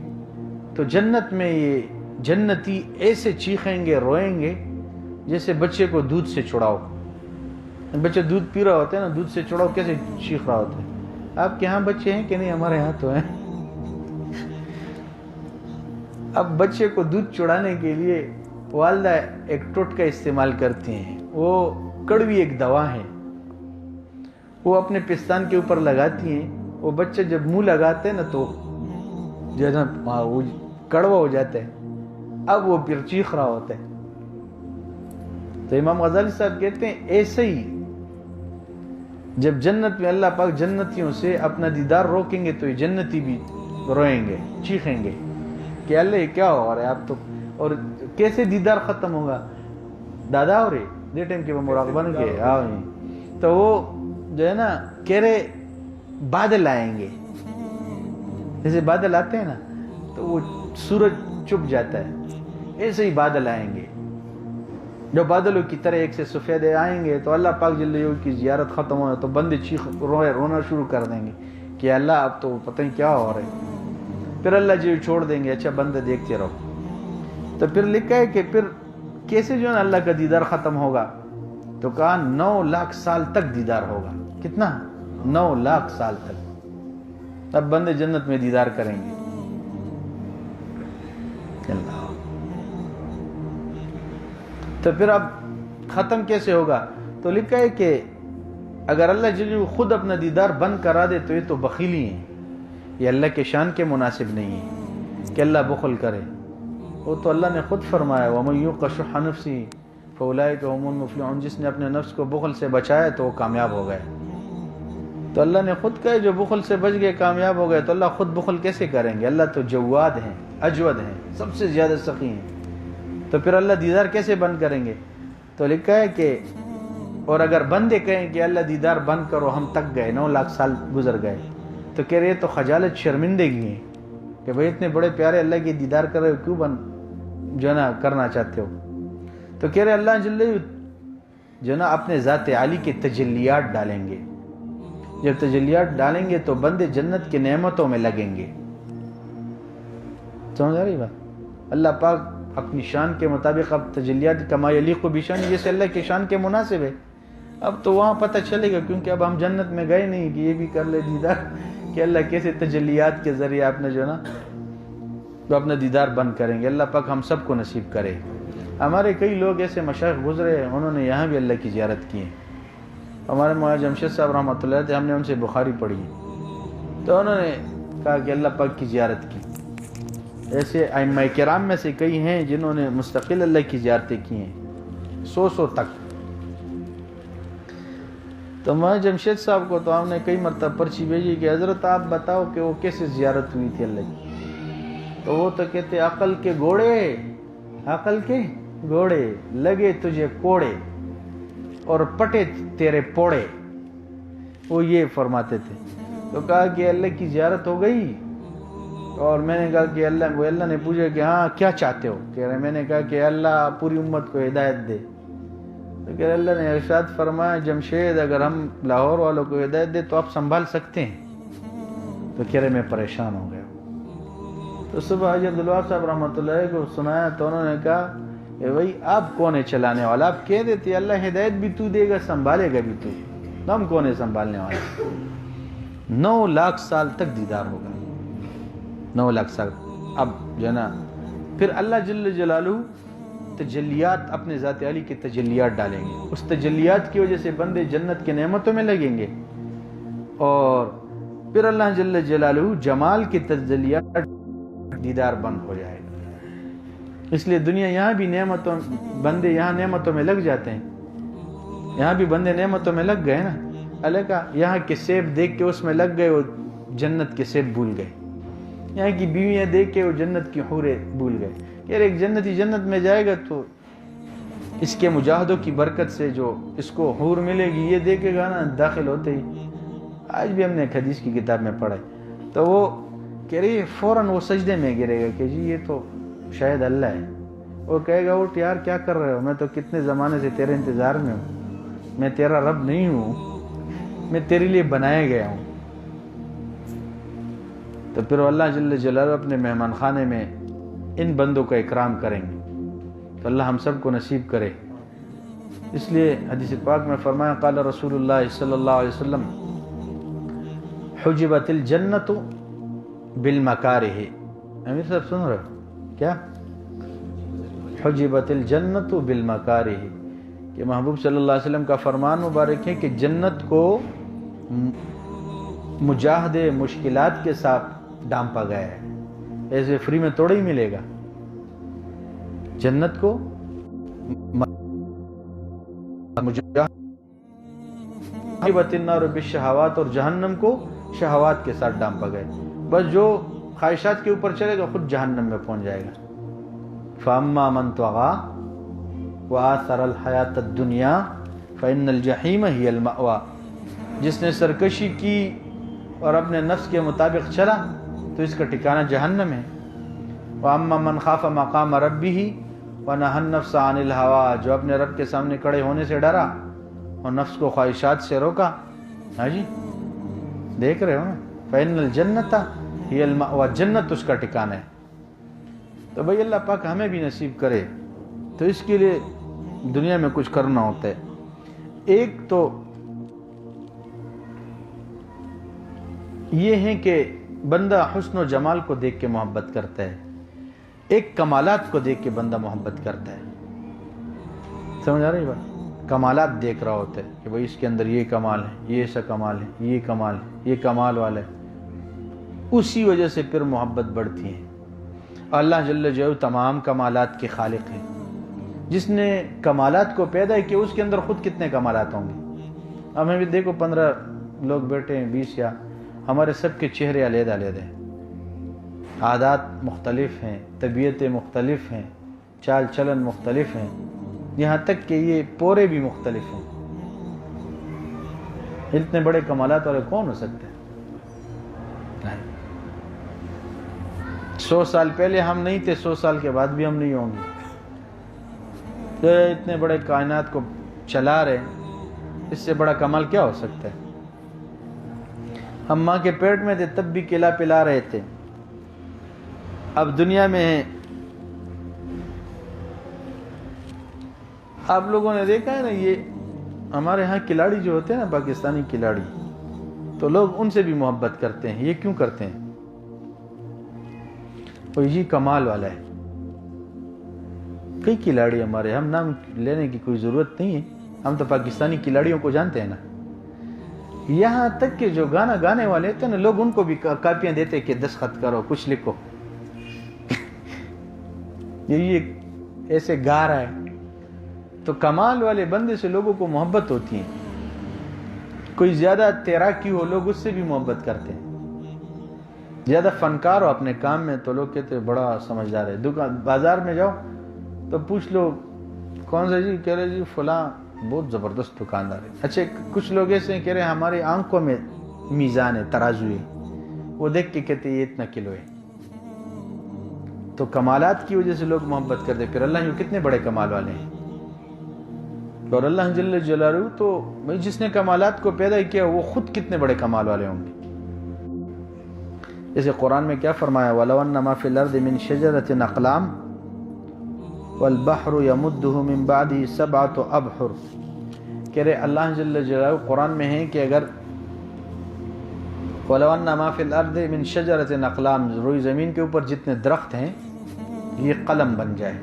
تو جنت میں یہ جنتی ایسے چیخیں گے، روئیں گے جیسے بچے کو دودھ سے چھڑاؤ. بچے دودھ پی رہا ہوتا ہے نا، دودھ سے چھڑاؤ کیسے چیخ رہا ہوتا ہے. آپ کے ہاں بچے ہیں کہ نہیں؟ ہمارے ہاں تو ہیں. اب بچے کو دودھ چڑانے کے لیے والدہ ایک ٹوٹکا استعمال کرتی ہیں. وہ کڑوی ایک دوا ہے، وہ اپنے پستان کے اوپر لگاتی ہیں. وہ بچہ جب منہ لگاتے ہیں نا تو جو ہے نا وہ کڑوا ہو جاتا ہے. اب وہ پھر چیخ رہا ہوتا ہے. تو امام غزالی صاحب کہتے ہیں ایسے ہی جب جنت میں اللہ پاک جنتیوں سے اپنا دیدار روکیں گے تو یہ جنتی بھی روئیں گے، چیخیں گے کہ اللہ یہ کیا ہو رہا ہے آپ تو. اور کیسے دیدار ختم ہوگا؟ دادا ہو رہے دے ٹائم کے مراقبہ بن کے تو وہ جو ہے نا کہہ رہے بادل آئیں گے. جیسے بادل آتے ہیں نا تو وہ سورج چھپ جاتا ہے، ایسے ہی بادل آئیں گے. جو بادلوں کی طرح ایک سے سفید آئیں گے تو اللہ پاک جل جلالہ کی زیارت ختم ہو تو بندے رونا شروع کر دیں گے کہ اللہ اب تو پتہ نہیں کیا ہو رہا ہے. پھر اللہ جی چھوڑ دیں گے، اچھا بندے دیکھتے رہو. تو پھر لکھا ہے کہ پھر کیسے جو ہے اللہ کا دیدار ختم ہوگا؟ تو کہا 9 لاکھ سال تک دیدار ہوگا. کتنا؟ 9 لاکھ سال تک. اب بندے جنت میں دیدار کریں گے. اللہ. تو پھر اب ختم کیسے ہوگا؟ تو لکھا ہے کہ اگر اللہ جل خود اپنا دیدار بند کرا دے تو یہ تو بخیلی ہیں. یہ اللہ کے شان کے مناسب نہیں ہے کہ اللہ بخل کرے. وہ تو اللہ نے خود فرمایا وَمَن يُوقَ شُحَّ نَفْسِهِ فَأُولَٰئِكَ هُمُ الْمُفْلِحُونَ. جس نے اپنے نفس کو بخل سے بچایا تو وہ کامیاب ہو گئے. تو اللہ نے خود کہا جو بخل سے بچ گئے کامیاب ہو گئے. تو اللہ خود بخل کیسے کریں گے؟ اللہ تو جواد ہیں، اجود ہیں، سب سے زیادہ سخی ہیں. تو پھر اللہ دیدار کیسے بند کریں گے؟ تو لکھا ہے کہ اور اگر بندے کہیں کہ اللہ دیدار بند کرو، ہم تک گئے، 9 لاکھ سال گزر گئے، تو کہہ رہے تو خجالت شرمندگی ہے کہ بھئی اتنے بڑے پیارے اللہ کی دیدار کر رہے ہو، کیوں جو ہے نا کرنا چاہتے ہو؟ تو کہہ رہے اللہ جل جو ہے نا اپنے ذات عالی کے تجلیات ڈالیں گے. جب تجلیات ڈالیں گے تو بندے جنت کے نعمتوں میں لگیں گے. سمجھ آ رہی بات؟ اللہ پاک اپنی شان کے مطابق اب تجلیات کما یلیق بشان، جیسے اللہ کے شان کے مناسب ہے. اب تو وہاں پتہ چلے گا، کیونکہ اب ہم جنت میں گئے نہیں کہ یہ بھی کر لے دیدار کہ اللہ کیسے تجلیات کے ذریعے اپنے جو ہے نا تو اپنا دیدار بند کریں گے. اللہ پاک ہم سب کو نصیب کرے. ہمارے کئی لوگ ایسے مشائخ گزرے ہیں، انہوں نے یہاں بھی اللہ کی زیارت کی ہے. ہمارے مولانا جمشید صاحب رحمۃ اللہ علیہ، ہم نے ان سے بخاری پڑھی تو انہوں نے کہا کہ اللہ پاک کی زیارت کی. ایسے ائمہ کرام میں سے کئی ہیں جنہوں نے مستقل اللہ کی زیارتیں کی ہیں 100 تک. تو مولانا جمشید صاحب کو تو ہم نے کئی مرتبہ پرچی بھیجی کہ حضرت آپ بتاؤ کہ وہ کیسے زیارت ہوئی تھی اللہ کی. تو وہ تو کہتے عقل کے گھوڑے لگے تجھے کوڑے اور پٹے تیرے پوڑے. وہ یہ فرماتے تھے. تو کہا کہ اللہ کی زیارت ہو گئی اور میں نے کہا کہ اللہ نے پوچھا کہ ہاں کیا چاہتے ہو؟ کہہ رہے میں نے کہا کہ اللہ پوری امت کو ہدایت دے. تو کہہ رہے اللہ نے ارشاد فرمایا جمشید اگر ہم لاہور والوں کو ہدایت دے تو آپ سنبھال سکتے ہیں؟ تو کہہ رہے میں پریشان ہو گیا. تو صبح حاجی عبدالوہاب صاحب رحمۃ اللہ علیہ کو سنایا تو انہوں نے کہا کہ بھائی آپ کون ہے چلانے والا؟ آپ کہہ دیتے اللہ ہدایت بھی تو دے گا سنبھالے گا بھی تو، ہم کون ہے سنبھالنے والا؟ 9 لاکھ سال تک دیدار ہوگا. 9 لاکھ سال. اب جو ہے نا پھر اللہ جل جلالہ تجلیات اپنے ذات علی کے تجلیات ڈالیں گے. اس تجلیات کی وجہ سے بندے جنت کے نعمتوں میں لگیں گے. اور پھر اللہ جل جلالہ جمال کے تجلیات دیدار بند ہو جائے گا. اس لیے دنیا یہاں بھی بندے یہاں نعمتوں میں لگ جاتے ہیں. یہاں بھی بندے نعمتوں میں لگ گئے نا. اللہ کا یہاں کے سیب دیکھ کے اس میں لگ گئے، وہ جنت کے سیب بھول گئے. یہاں کی بیویاں دیکھ کے وہ جنت کی حوریں بھول گئے. یار ایک جنتی جنت میں جائے گا تو اس کے مجاہدوں کی برکت سے جو اس کو حور ملے گی، یہ دیکھے گا نا داخل ہوتے ہی، آج بھی ہم نے ایک حدیث کی کتاب میں پڑھا ہے، تو وہ کہہ رہی ہے فوراً وہ سجدے میں گرے گا کہ جی یہ تو شاید اللہ ہے۔ وہ کہے گا اٹھ یار کیا کر رہے ہو، میں تو کتنے زمانے سے تیرے انتظار میں ہوں، میں تیرا رب نہیں ہوں، میں تیرے لیے بنایا گیا ہوں۔ تو پھر اللہ جل جلالہ اپنے مہمان خانے میں ان بندوں کا اکرام کریں گے، تو اللہ ہم سب کو نصیب کرے۔ اس لیے حدیث پاک میں فرمایا قال رسول اللہ صلی اللہ علیہ وسلم حجبت الجنت بالمکارہ۔ امیر صاحب سن رہے ہو کیا؟ حجبت الجنت بالمکارہ، کہ محبوب صلی اللہ علیہ وسلم کا فرمان مبارک ہے کہ جنت کو مجاہدے مشکلات کے ساتھ ڈانپا گیا ہے، ایسے فری میں توڑا ہی ملے گا۔ جنت کو حجبت النار بالشہوات، اور جہنم کو شہوات کے ساتھ ڈانپا گیا، بس جو خواہشات کے اوپر چلے گا خود جہنم میں پہنچ جائے گا۔ فَأَمَّا مَنْ طَغَىٰ وَآثَرَ الْحَيَاةَ الدُّنْيَا فَإِنَّ الْجَحِيمَ هِيَ الْمَأْوَىٰ، جس نے سرکشی کی اور اپنے نفس کے مطابق چلا تو اس کا ٹھکانہ جہنم ہے۔ وَأَمَّا مَنْ خَافَ مَقَامَ رَبِّهِ وَنَهَى النَّفْسَ عَنِ الْهَوَىٰ، جو اپنے رب کے سامنے کھڑے ہونے سے ڈرا اور نفس کو خواہشات سے روکا۔ ہاں جی دیکھ رہے ہو نا، فَإِنَّ الْجَنَّةَ هِيَ الْمَأْوَىٰ، جنت اس کا ٹھکانہ ہے۔ تو بھائی اللہ پاک ہمیں بھی نصیب کرے، تو اس کے لیے دنیا میں کچھ کرنا ہوتا ہے۔ ایک تو یہ ہے کہ بندہ حسن و جمال کو دیکھ کے محبت کرتا ہے، ایک کمالات کو دیکھ کے بندہ محبت کرتا ہے۔ سمجھ آ رہی بات؟ کمالات دیکھ رہا ہوتا ہے کہ بھائی اس کے اندر یہ کمال ہے، یہ ایسا کمال ہے، یہ کمال ہے، یہ کمال والا ہے، اسی وجہ سے پھر محبت بڑھتی ہے۔ اللہ جل جلالہ تمام کمالات کے خالق ہیں، جس نے کمالات کو پیدا کیا اس کے اندر خود کتنے کمالات ہوں گے۔ ہمیں بھی دیکھو 15 لوگ بیٹھے ہیں، 20 یا ہمارے سب کے چہرے علیحدہ علیحدہ ہیں، عادات مختلف ہیں، طبیعتیں مختلف ہیں، چال چلن مختلف ہیں، یہاں تک کہ یہ پورے بھی مختلف ہیں۔ اتنے بڑے کمالات والے کون ہو سکتے ہیں؟ 100 سال پہلے ہم نہیں تھے، 100 سال کے بعد بھی ہم نہیں ہوں گے۔ تو اتنے بڑے کائنات کو چلا رہے، اس سے بڑا کمال کیا ہو سکتا ہے؟ ہم ماں کے پیٹ میں تھے تب بھی کھلا پلا رہے تھے، اب دنیا میں ہیں۔ آپ لوگوں نے دیکھا ہے نا، یہ ہمارے ہاں کھلاڑی جو ہوتے ہیں نا، پاکستانی کھلاڑی، تو لوگ ان سے بھی محبت کرتے ہیں۔ یہ کیوں کرتے ہیں؟ وہ یہ کمال والا ہے۔ کئی کھلاڑی ہمارے، ہم نام لینے کی کوئی ضرورت نہیں ہے، ہم تو پاکستانی کھلاڑیوں کو جانتے ہیں نا۔ یہاں تک کہ جو گانا گانے والے تھے نا، لوگ ان کو بھی کاپیاں دیتے کہ دستخط کرو، کچھ لکھو۔ یہ ایسے گا رہا ہے، تو کمال والے بندے سے لوگوں کو محبت ہوتی ہے۔ کوئی زیادہ تیراکی ہو، لوگ اس سے بھی محبت کرتے ہیں۔ زیادہ فنکار ہو اپنے کام میں تو لوگ کہتے ہیں بڑا سمجھدار ہے۔ بازار میں جاؤ تو پوچھ لو کون سا جی، کہہ رہے جی فلاں بہت زبردست دکاندار ہے۔ اچھا کچھ لوگ ایسے ہیں کہہ رہے ہماری آنکھوں میں میزان ہے، ترازو ہے، وہ دیکھ کے کہتے یہ اتنا کلو ہے۔ تو کمالات کی وجہ سے لوگ محبت کرتے، پھر اللہ یہ کتنے بڑے کمال والے ہیں۔ اور اللہ جل جلالہ تو جس نے کمالات کو پیدا کیا وہ خود کتنے بڑے کمال والے ہوں گے۔ جیسے قرآن میں کیا فرمایا، وَلَوْ أَنَّ مَا فِي الْأَرْضِ مِنْ شَجَرَةٍ أَقْلَامٍ وَالْبَحْرُ يَمُدُّهُ مِنْ بَعْدِهِ سَبْعَةُ أَبْحُرٍ، کہہ رہے اللہ جل جلالہ قرآن میں ہے کہ اگر وَلَوْ أَنَّ مَا فِي الْأَرْضِ مِنْ شَجَرَةٍ أَقْلَامٍ، روئی زمین کے اوپر جتنے درخت ہیں یہ قلم بن جائے،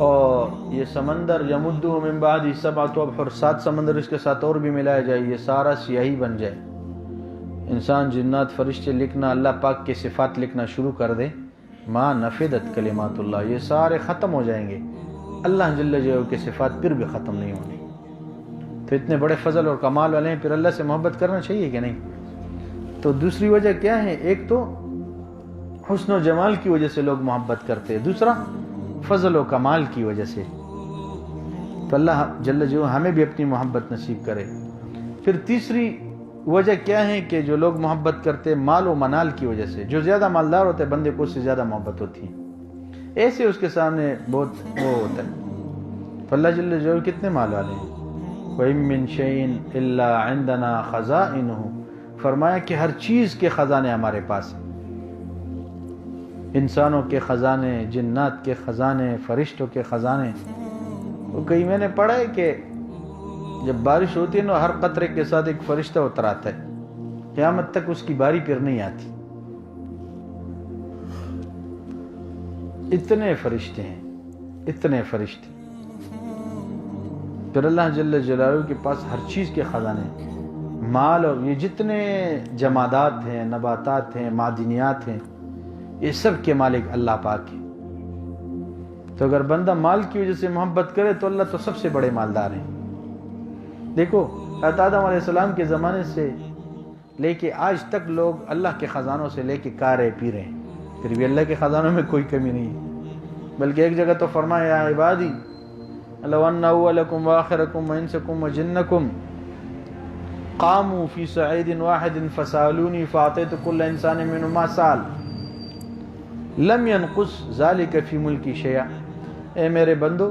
اور یہ سمندر یمدہ من بعد سبعۃ ابحر، 7 سمندر اس کے ساتھ اور بھی ملایا جائے، یہ سارا سیاہی بن جائے، انسان جنات فرشتے لکھنا، اللہ پاک کے صفات لکھنا شروع کر دے، ما نفدت کلمات اللہ، یہ سارے ختم ہو جائیں گے، اللہ جل جلالہ کے صفات پھر بھی ختم نہیں ہونے۔ تو اتنے بڑے فضل اور کمال والے ہیں، پھر اللہ سے محبت کرنا چاہیے کہ نہیں؟ تو دوسری وجہ کیا ہے؟ ایک تو حسن و جمال کی وجہ سے لوگ محبت کرتے ہیں، دوسرا فضل و کمال کی وجہ سے تو اللہ جل جلالہ ہمیں بھی اپنی محبت نصیب کرے۔ پھر تیسری وجہ کیا ہے کہ جو لوگ محبت کرتے مال و منال کی وجہ سے، جو زیادہ مالدار ہوتا ہے بندے کو اس سے زیادہ محبت ہوتی ہے، ایسے اس کے سامنے بہت وہ ہوتا ہے۔ تو اللہ جل جلالہ کتنے مال والے ہیں، وَإِن مِّن شَيْءٍ إِلَّا عِندَنَا خَزَائِنُهُ، فرمایا کہ ہر چیز کے خزانے ہمارے پاس ہیں، انسانوں کے خزانے، جنات کے خزانے، فرشتوں کے خزانے۔ وہ کئی میں نے پڑھا ہے کہ جب بارش ہوتی ہے نا ہر قطرے کے ساتھ ایک فرشتہ اتر آتا ہے، قیامت تک اس کی باری پھر نہیں آتی، اتنے فرشتے ہیں، اتنے فرشتے۔ پھر اللہ جل جلالہ کے پاس ہر چیز کے خزانے ہیں، مال اور یہ جتنے جمادات ہیں، نباتات ہیں، معدنیات ہیں، یہ سب کے مالک اللہ پاک ہے۔ تو اگر بندہ مال کی وجہ سے محبت کرے تو اللہ تو سب سے بڑے مالدار ہیں۔ دیکھو حضرت آدم علیہ السلام کے زمانے سے لے کے آج تک لوگ اللہ کے خزانوں سے لے کے کھا رہے پی رہے ہیں، پھر بھی اللہ کے خزانوں میں کوئی کمی نہیں ہے۔ بلکہ ایک جگہ تو فرمایا یا عبادی لو ان اولکم واخرکم وانسکم وجنکم قاموا فی صعید واحد فسالونی فاعطیت کل انسان منہم ما سال لم ينقص ذلك فی ملکی شیئا۔ اے میرے بندو،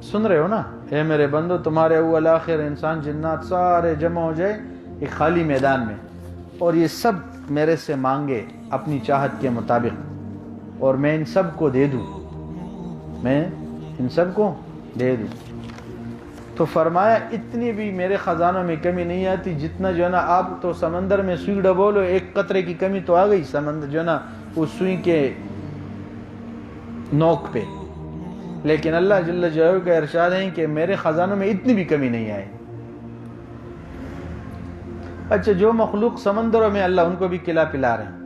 سن رہے ہو نا، اے میرے بندو، تمہارے اول آخر انسان جنات سارے جمع ہو جائے ایک خالی میدان میں، اور یہ سب میرے سے مانگے اپنی چاہت کے مطابق، اور میں ان سب کو دے دوں، میں ان سب کو دے دوں۔ تو فرمایا اتنی بھی میرے خزانوں میں کمی نہیں آتی، جتنا جو ہے نا آپ تو سمندر میں سوئی ڈبولو ایک قطرے کی کمی تو آ گئی، سمندر جو ہے نا اس سوئی کے نوک پہ، لیکن اللہ جل جلالہ کا ارشاد ہے کہ میرے خزانوں میں اتنی بھی کمی نہیں آئے۔ اچھا، جو مخلوق سمندروں میں اللہ ان کو بھی کھلا پلا رہے ہیں،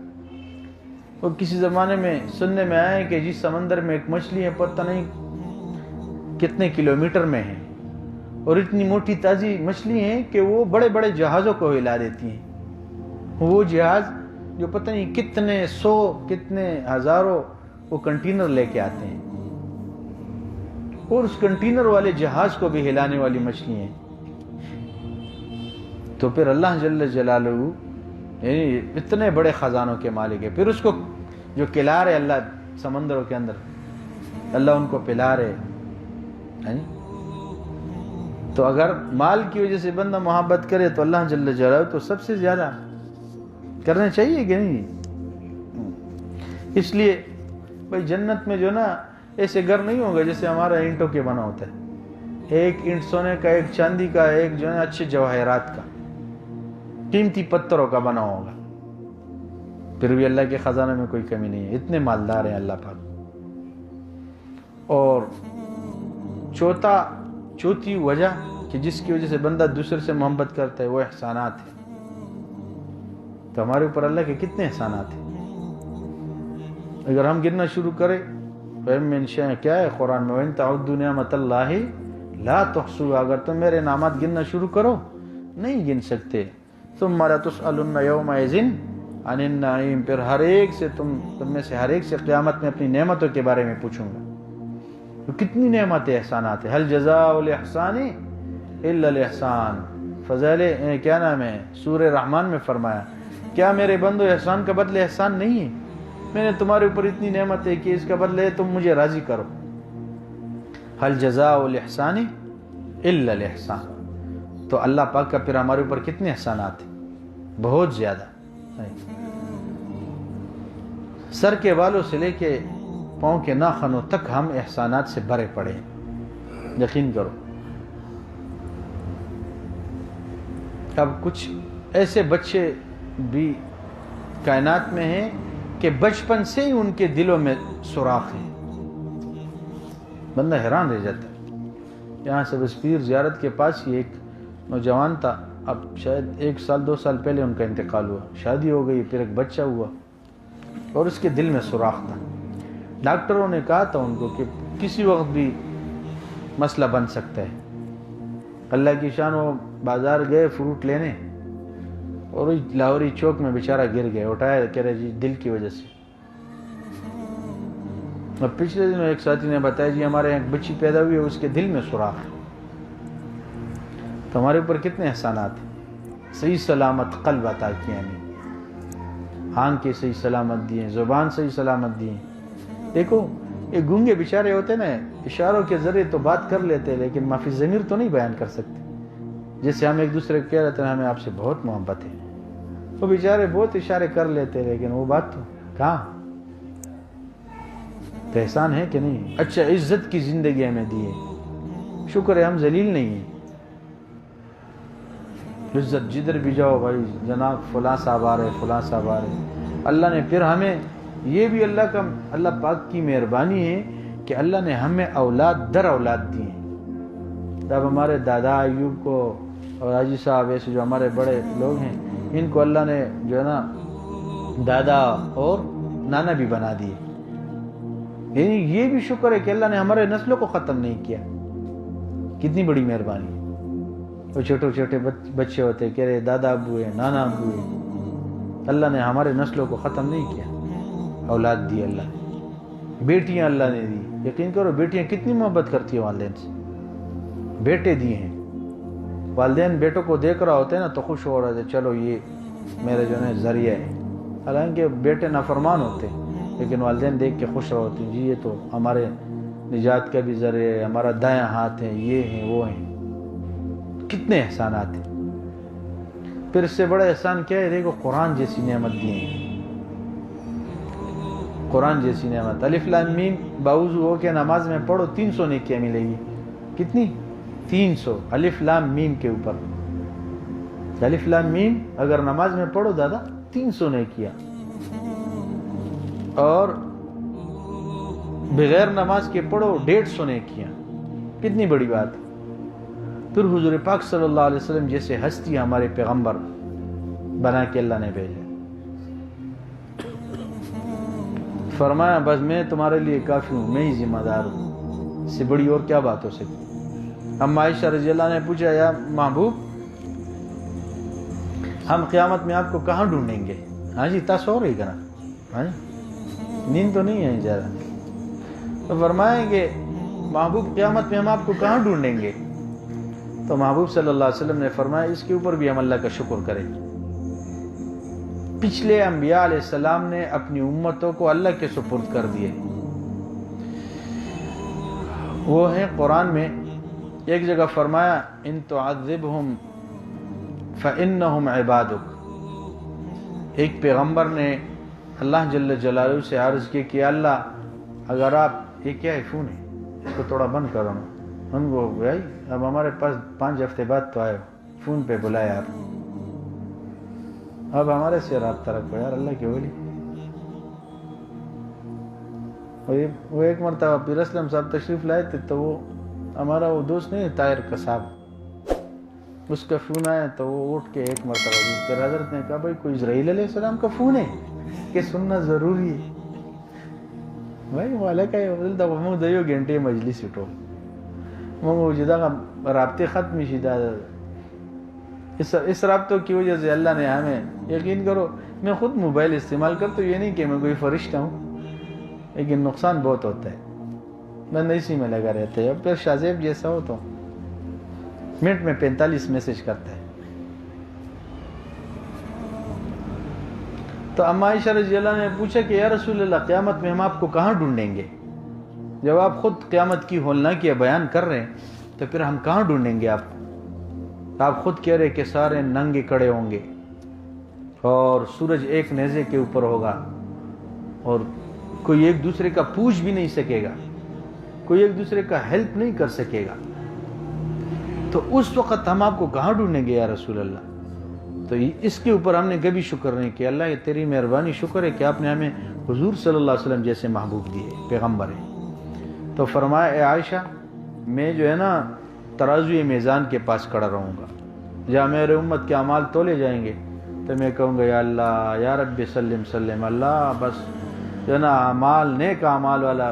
وہ کسی زمانے میں سننے میں آئے کہ جس سمندر میں ایک مچھلی ہے پتہ نہیں کتنے کلومیٹر میں ہے، اور اتنی موٹی تازی مچھلی ہیں کہ وہ بڑے بڑے جہازوں کو ہلا دیتی ہیں۔ وہ جہاز جو پتہ نہیں کتنے سو کتنے ہزاروں وہ کنٹینر لے کے آتے ہیں، اور اس کنٹینر والے جہاز کو بھی ہلانے والی مچھلی ہیں۔ تو پھر اللہ جل جلالہ یعنی اتنے بڑے خزانوں کے مالک ہے، پھر اس کو جو کھلا رہے اللہ سمندروں کے اندر، اللہ ان کو پلا رہے۔ تو اگر مال کی وجہ سے بندہ محبت کرے تو اللہ جل جلالہ تو سب سے زیادہ کرنا چاہیے کہ نہیں؟ اس لیے بھائی جنت میں جو نا ایسے گھر نہیں ہوگا جیسے ہمارا اینٹوں کے بنا ہوتا ہے، ایک اینٹ سونے کا، ایک چاندی کا، ایک جو ہے اچھے جواہرات کا، قیمتی پتھروں کا بنا ہوگا، پھر بھی اللہ کے خزانے میں کوئی کمی نہیں ہے، اتنے مالدار ہیں اللہ پاک۔ اور چوتھی وجہ کہ جس کی وجہ سے بندہ دوسرے سے محبت کرتا ہے وہ احسانات ہے۔ تو ہمارے اوپر اللہ کے کتنے احسانات ہیں، اگر ہم گننا شروع کریں کیا ہے قرآن میں وَإِن تَعُدُّوا نِعْمَةَ اللَّهِ لَا تُحْصُوهَا، اگر تم میرے نعمات گننا شروع کرو نہیں گن سکتے۔ ثُمَّ لَتُسْأَلُنَّ يَوْمَئِذٍ عَنِ النَّعِيمِ، پھر ہر ایک سے تم میں سے ہر ایک سے قیامت میں اپنی نعمتوں کے بارے میں پوچھوں گا۔ تو کتنی نعمتیں احسانات ہیں، هَلْ جَزَاءُ الْإِحْسَانِ إِلَّا الْإِحْسَانُ، فضائل کیا نام ہے سورہ رحمان میں فرمایا کیا میرے بندو احسان کا بدلے احسان نہیں ہے؟ میں نے تمہارے اوپر اتنی نعمت ہے کہ اس کا بدلے تم مجھے راضی کرو۔ هَلْ جَزَاءُ الْإِحْسَانِ إِلَّا الْإِحْسَانُ، تو اللہ پاک کا پھر ہمارے اوپر کتنے احسانات ہیں، بہت زیادہ۔ سر کے بالوں سے لے کے پاؤں کے ناخنوں تک ہم احسانات سے بھرے پڑے ہیں، یقین کرو۔ اب کچھ ایسے بچے بھی کائنات میں ہیں کہ بچپن سے ہی ان کے دلوں میں سوراخ ہے، بندہ حیران رہ جاتا ہے۔ یہاں سے بس پیر زیارت کے پاس ہی ایک نوجوان تھا، اب شاید 1 سال 2 سال پہلے ان کا انتقال ہوا، شادی ہو گئی، پھر ایک بچہ ہوا، اور اس کے دل میں سوراخ تھا۔ ڈاکٹروں نے کہا تھا ان کو کہ کسی وقت بھی مسئلہ بن سکتا ہے۔ اللہ کی شان، وہ بازار گئے فروٹ لینے، اور لاہوری چوک میں بیچارہ گر گیا، اٹھایا کہہ رہے جی دل کی وجہ سے۔ اور پچھلے دنوں ایک ساتھی نے بتایا جی ہمارے یہاں ایک بچی پیدا ہوئی ہے، اس کے دل میں سوراخ ہے۔ تو ہمارے اوپر کتنے احسانات ہیں. صحیح سلامت قلب عطا کیا ہمیں، آنکھیں صحیح سلامت دیے، زبان صحیح سلامت دیے. دیکھو یہ گونگے بیچارے ہوتے نا، اشاروں کے ذریعے تو بات کر لیتے لیکن معافی ضمیر تو نہیں بیان کر سکتے. جیسے ہم ایک دوسرے کو کہہ رہے تھے ہمیں آپ سے بہت محبت ہے، وہ بیچارے بہت اشارے کر لیتے لیکن وہ بات تو کہاں. تو احسان ہے کہ نہیں؟ اچھا عزت کی زندگی ہمیں دی ہے، شکر ہے ہم ذلیل نہیں ہیں. عزت جدھر بھی جاؤ بھائی جناب فلاں صاحب آ رہے فلاں صاحب آ رہے. اللہ نے پھر ہمیں یہ بھی اللہ پاک کی مہربانی ہے کہ اللہ نے ہمیں اولاد در اولاد دی ہیں. جب ہمارے دادا ایوب کو اور حاجی صاحب ایسے جو ہمارے بڑے لوگ ہیں ان کو اللہ نے جو ہے نا دادا اور نانا بھی بنا دیے. یعنی یہ بھی شکر ہے کہ اللہ نے ہمارے نسلوں کو ختم نہیں کیا. کتنی بڑی مہربانی ہے. وہ چھوٹے چھوٹے بچے ہوتے کہہ رہے دادا ابو ہے نانا ابو ہے. اللہ نے ہمارے نسلوں کو ختم نہیں کیا، اولاد دی اللہ نے. بیٹیاں اللہ نے دی. یقین کرو بیٹیاں کتنی محبت کرتی ہیں والدین سے. بیٹے دیے ہیں، والدین بیٹوں کو دیکھ رہا ہوتے ہیں نا تو خوش ہو رہے تھے چلو یہ میرے جو ہے ذریعہ ہے. حالانکہ بیٹے نافرمان ہوتے لیکن والدین دیکھ کے خوش ہوتے ہیں، جی یہ تو ہمارے نجات کا بھی ذریعہ ہے، ہمارا دایاں ہاتھ ہے، یہ ہیں وہ ہیں. کتنے احسانات ہیں. پھر اس سے بڑا احسان کیا ہے؟ دیکھو قرآن جیسی نعمت دی ہے. قرآن جیسی نعمت. الف لام میم باوضو ہو کے نماز میں پڑھو 300 نیکیاں ملے گی. کتنی؟ 300. الف لام میم کے اوپر الف لام میم اگر نماز میں پڑھو دادا 300 نیکیاں. اور بغیر نماز کے پڑھو 150 نیکیاں. کتنی بڑی بات ہے. پھر حضور پاک صلی اللہ علیہ وسلم جیسے ہستی ہمارے پیغمبر بنا کے اللہ نے بھیجا. فرمایا بس میں تمہارے لیے کافی ہوں، میں ہی ذمہ دار ہوں، اس سے بڑی اور کیا بات ہو سکتی. اما عائشہ رضی اللہ نے پوچھا یا محبوب ہم قیامت میں آپ کو کہاں ڈھونڈیں گے؟ ہاں جی تاسو ہو رہی کنا، ہاں جی نیند تو نہیں ہے زیادہ. تو فرمائیں کہ محبوب قیامت میں ہم آپ کو کہاں ڈھونڈیں گے؟ تو محبوب صلی اللہ علیہ وسلم نے فرمایا اس کے اوپر بھی ہم اللہ کا شکر کریں. پچھلے انبیاء علیہ السلام نے اپنی امتوں کو اللہ کے سپرد کر دیے. وہ ہیں قرآن میں ایک جگہ فرمایا ان تعذبہم فإنہم عبادک. ایک پیغمبر نے اللہ جل جلالہ سے عرض کی کہ اللہ اگر آپ یہ کیا ہے فون ہے اس کو تھوڑا بند کرو. ہم کو بھائی اب ہمارے پاس 5 ہفتے بعد تو آئے فون پہ بلایا آپ، اب ہمارے سے رابطہ رکھو یار اللہ کے ولی. وہ ایک مرتبہ پیر اسلم صاحب تشریف لائے تھے تو وہ ہمارا وہ دوست نہیں طاہر کا صاحب، اس کا فون آیا تو وہ اٹھ کے ایک مرتبہ پھر حضرت نے کہا بھائی کوئی اسرائیل علیہ السلام کا فون ہے کہ سننا ضروری ہے. بھائی والا کا وہ دیو گھنٹے مجلس اٹھو وہ جدا کا رابطے ختم شدہ. اس رابطوں کی وجہ سے اللہ نے ہمیں، یقین کرو میں خود موبائل استعمال کرتا ہوں، یہ نہیں کہ میں کوئی فرشتہ ہوں لیکن نقصان بہت ہوتا ہے. بند اسی میں لگا رہتا ہے. اب پھر شازیب جیسا ہو تو منٹ میں 45 میسج کرتا ہے. تو اما عائشہ رضی اللہ نے پوچھا کہ یا رسول اللہ قیامت میں ہم آپ کو کہاں ڈھونڈیں گے؟ جب آپ خود قیامت کی ہولناکیاں بیان کر رہے ہیں تو پھر ہم کہاں ڈھونڈیں گے آپ کو؟ آپ خود کہہ رہے کہ سارے ننگے کھڑے ہوں گے اور سورج ایک نیزے کے اوپر ہوگا اور کوئی ایک دوسرے کا پوچھ بھی نہیں سکے گا، کوئی ایک دوسرے کا ہیلپ نہیں کر سکے گا. تو اس وقت ہم آپ کو کہاں ڈھونڈیں گے یا رسول اللہ؟ تو اس کے اوپر ہم نے کبھی شکر نہیں کیا. اللہ تیری مہربانی شکر ہے کہ آپ نے ہمیں حضور صلی اللہ علیہ وسلم جیسے محبوب دیے، پیغمبر ہیں. تو فرمایا اے عائشہ میں جو ہے نا ترازوی میزان کے پاس کھڑا رہوں گا، جہاں میرے امت کے اعمال تولے جائیں گے تو میں کہوں گا یا اللہ یا رب سلم سلم، اللہ بس جو ہے نا اعمال نیک اعمال والا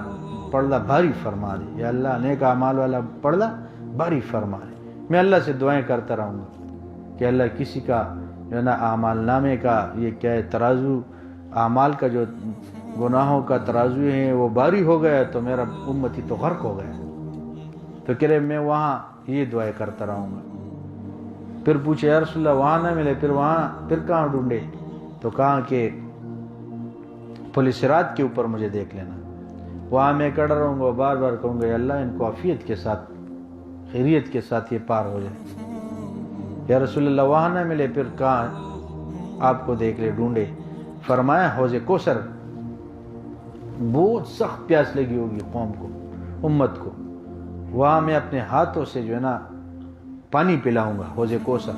پردہ بھاری فرما دے، یا اللہ نیک اعمال والا پردہ بھاری فرما دے. میں اللہ سے دعائیں کرتا رہوں گا کہ اللہ کسی کا جو ہے نا اعمال نامے کا یہ کیا ہے ترازو اعمال کا جو گناہوں کا ترازو ہے وہ بھاری ہو گیا تو میرا امتی تو غرق ہو گیا. تو کہہ رہے میں وہاں یہ دعائیں کرتا رہوں گا. پھر پوچھے یا رسول اللہ وہاں نہ ملے، پھر کہاں ڈھونڈے؟ تو کہا کہ پل صراط کے اوپر مجھے دیکھ لینا، وہاں میں کڑا رہوں گا، بار بار کہوں گا یا اللہ ان کو عافیت کے ساتھ، خیریت کے ساتھ یہ پار ہو جائے۔ یا رسول اللہ وہاں نہ ملے، پھر کہاں آپ کو دیکھ لے، ڈھونڈے؟ فرمایا حوض کوثر، بہت سخت پیاس لگی ہوگی قوم کو، امت کو، وہاں میں اپنے ہاتھوں سے جو ہے نا پانی پلاؤں گا، حوض کوثر۔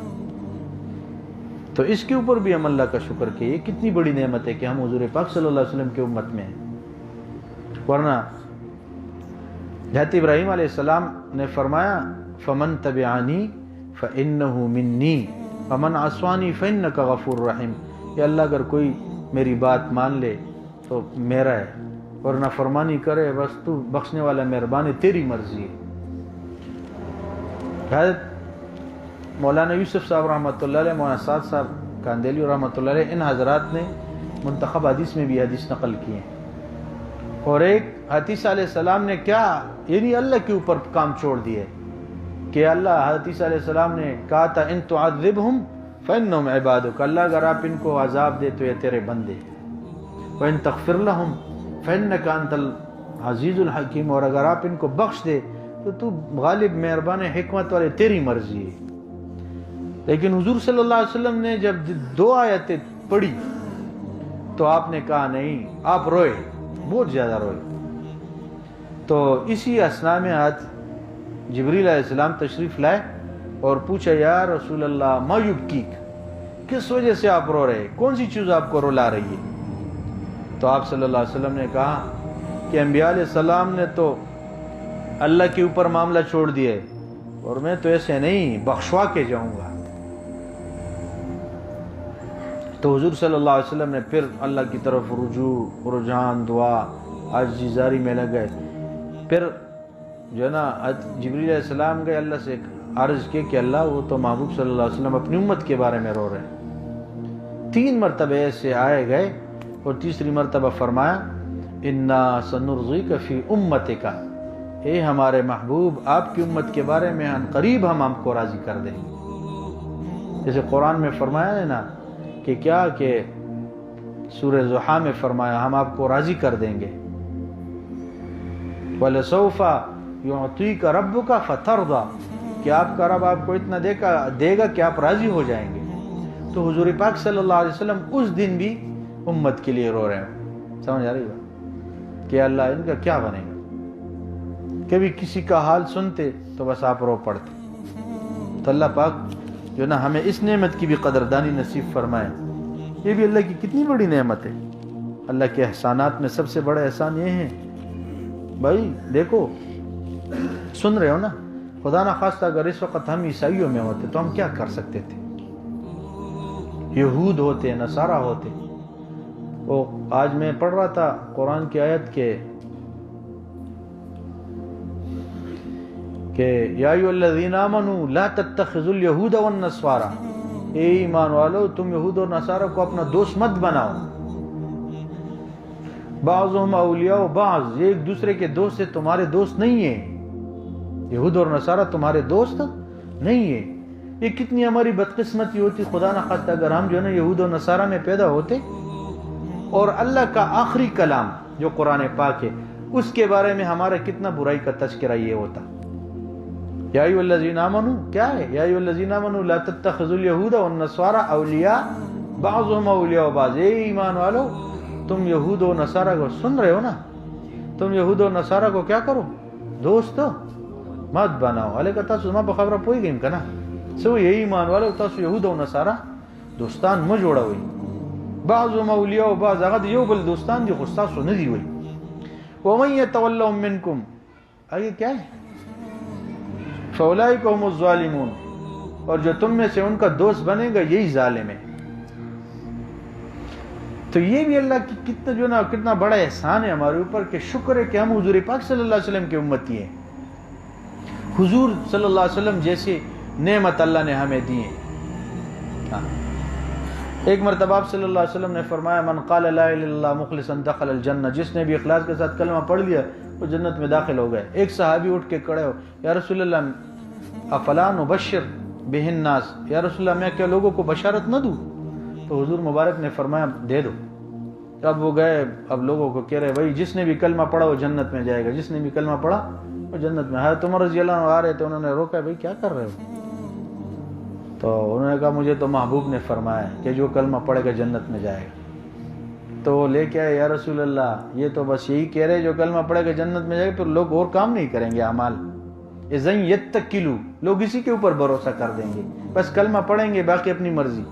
تو اس کے اوپر بھی ہم اللہ کا شکر کہ یہ کتنی بڑی نعمت ہے کہ ہم حضور پاک صلی اللہ علیہ وسلم کی امت میں ہیں۔ ورنہ حضرت ابراہیم علیہ السلام نے فرمایا فمن تبعنی فإنہ منی ومن عصانی فإنک غفور رحیم، کہ اللہ اگر کوئی میری بات مان لے تو میرا ہے، ورنہ فرمانی کرے بس تو بخشنے والا مہربان ہے، تیری مرضی ہے۔ حضرت مولانا یوسف صاحب رحمۃ اللہ علیہ، مولانا سعد صاحب کاندیلی رحمۃ اللہ علیہ، ان حضرات نے منتخب حدیث میں بھی حدیث نقل کی ہیں۔ اور ایک حدیث علیہ السلام نے کیا یعنی اللہ کے اوپر کام چھوڑ دیا کہ اللہ، حدیث علیہ السلام نے کہا تھا ان تعذبہم فإنہم عبادک، اللہ اگر آپ ان کو عذاب دے تو یہ تیرے بندے، وإن تغفر لہم فإنک انت العزیز الحکیم، اور اگر آپ ان کو بخش دے تو غالب مہربان حکمت والے، تیری مرضی ہے۔ لیکن حضور صلی اللہ علیہ وسلم نے جب 2 آیتیں پڑھی تو آپ نے کہا نہیں، آپ روئے، بہت زیادہ روئے۔ تو اسی اثناء میں آج جبریل علیہ السلام تشریف لائے اور پوچھا یا رسول اللہ ما یبکیک، کس وجہ سے آپ رو رہے، کون سی چیز آپ کو رلا رہی ہے؟ تو آپ صلی اللہ علیہ وسلم نے کہا کہ انبیاء علیہ السلام نے تو اللہ کے اوپر معاملہ چھوڑ دیا ہے، اور میں تو ایسے نہیں، بخشوا کے جاؤں گا۔ تو حضور صلی اللہ علیہ وسلم نے پھر اللہ کی طرف رجوع، دعا، عاجزی زاری میں لگے۔ پھر جو ہے نا جبریل علیہ السلام گئے اللہ سے عرض کی کہ اللہ وہ تو محبوب صلی اللہ علیہ وسلم اپنی امت کے بارے میں رو رہے ہیں۔ 3 مرتبہ ایسے آئے گئے، اور تیسری مرتبہ فرمایا انا سنرضیک فی امتک، اے ہمارے محبوب آپ کی امت کے بارے میں ان قریب ہم کو راضی کر دیں گے۔ جیسے قرآن میں فرمایا ہے نا کہ کیا کہ سورہ ضحیٰ میں فرمایا ہم آپ کو راضی کر دیں گے، وَلَسَوْفَ يُعْطِيكَ رَبُّكَ فَتَرْضَى، کہ آپ کا رب آپ کو اتنا دے گا کہ آپ راضی ہو جائیں گے۔ تو حضور پاک صلی اللہ علیہ وسلم اس دن بھی امت کے لیے رو رہے ہیں۔ سمجھ آ رہی بات کہ اللہ ان کا کیا بنے گا؟ کبھی کسی کا حال سنتے تو بس آپ رو پڑتے۔ تو اللہ پاک جو نا ہمیں اس نعمت کی بھی قدردانی نصیب فرمائے۔ یہ بھی اللہ کی کتنی بڑی نعمت ہے۔ اللہ کے احسانات میں سب سے بڑا احسان یہ ہے بھائی دیکھو، سن رہے ہو نا، خدا نہ خواستہ اگر اس وقت ہم عیسائیوں میں ہوتے تو ہم کیا کر سکتے تھے؟ یہود ہوتے، نصارہ ہوتے۔ وہ آج میں پڑھ رہا تھا قرآن کی آیت کہ یا ایھا الذین آمنوا لا تتخذوا اليہود والنصارى، اے ایمان والو تم یہود اور نصارہ کو اپنا دوست مت بناؤ، بعضهم اولیاء بعض، یہ ایک دوسرے کے دوست ہے، تمہارے دوست نہیں ہیں۔ یہود اور نصارہ تمہارے دوست نہیں ہیں۔ یہ کتنی ہماری بدقسمتی ہوتی، خدا نہ خواستہ اگر ہم جو ہے نا یہود اور نصارہ میں پیدا ہوتے، اور اللہ کا آخری کلام جو قرآن پاک ہے اس کے بارے میں ہمارا کتنا برائی کا تذکرہ یہ ہوتا۔ یا ایھا الذین آمنوا کیا ہے؟ یا ایھا الذین آمنوا لا تتخذوا اليہود والنصارى اولیاء بعضهم اولیاء بعض، اے ایمان والو تم یہود و نصارہ کو، سن رہے ہو نا، تم یہود و نصارہ کو کیا کرو؟ دوستو مت بناؤ۔ علیکہ تاسو ما بخبر پوئی گئیم کنا سو اے ایمان والو تاسو یہود و نصارہ دوستان ما جوڑا ہوئی، بعضهم اولیاء بعض، اگر یو بل دوستان دی خستاسو ندی ہوئی۔ ومن یتولهم منکم، آگے کیا ہے؟ فاولئک هم الظالمون، اور جو تم میں سے ان کا دوست بنے گا یہی ظالم ہے۔ تو یہ بھی اللہ کی کتنا جو نا کتنا بڑا احسان ہے ہمارے اوپر کہ شکر ہے کہ ہم حضور پاک صلی اللہ علیہ وسلم کے امتی ہیں۔ حضور صلی اللہ علیہ وسلم جیسی نعمت اللہ نے ہمیں دی ہے۔ ایک مرتبہ آپ صلی اللہ علیہ وسلم نے فرمایا من قال لا الہ الا اللہ مخلصا دخل الجنہ، جس نے بھی اخلاص کے ساتھ کلمہ پڑھ لیا وہ جنت میں داخل ہو گئے۔ ایک صحابی اٹھ کے کھڑے ہو، یا رسول اللہ افلا نبشر بہن ناس، یا رسول اللہ میں کیا لوگوں کو بشارت نہ دوں؟ تو حضور مبارک نے فرمایا دے دو۔ اب وہ گئے، اب لوگوں کو کہہ رہے بھائی جس نے بھی کلمہ پڑھا وہ جنت میں جائے گا، جس نے بھی کلمہ پڑھا وہ جنت میں۔ حضرت عمر رضی اللہ عنہ آ رہے تھے، انہوں نے روکا، بھائی کیا کر رہے ہو؟ تو انہوں نے کہا مجھے تو محبوب نے فرمایا ہے کہ جو کلمہ پڑھے گا جنت میں جائے گا۔ تو وہ لے کے آئے، یا رسول اللہ یہ تو بس یہی کہہ رہے جو کلمہ پڑھے گا جنت میں جائے گا، پھر لوگ اور کام نہیں کریں گے اعمال، اذن یتکلوا، لوگ اسی کے اوپر بھروسہ کر دیں گے، بس کلمہ پڑھیں گے باقی اپنی مرضی۔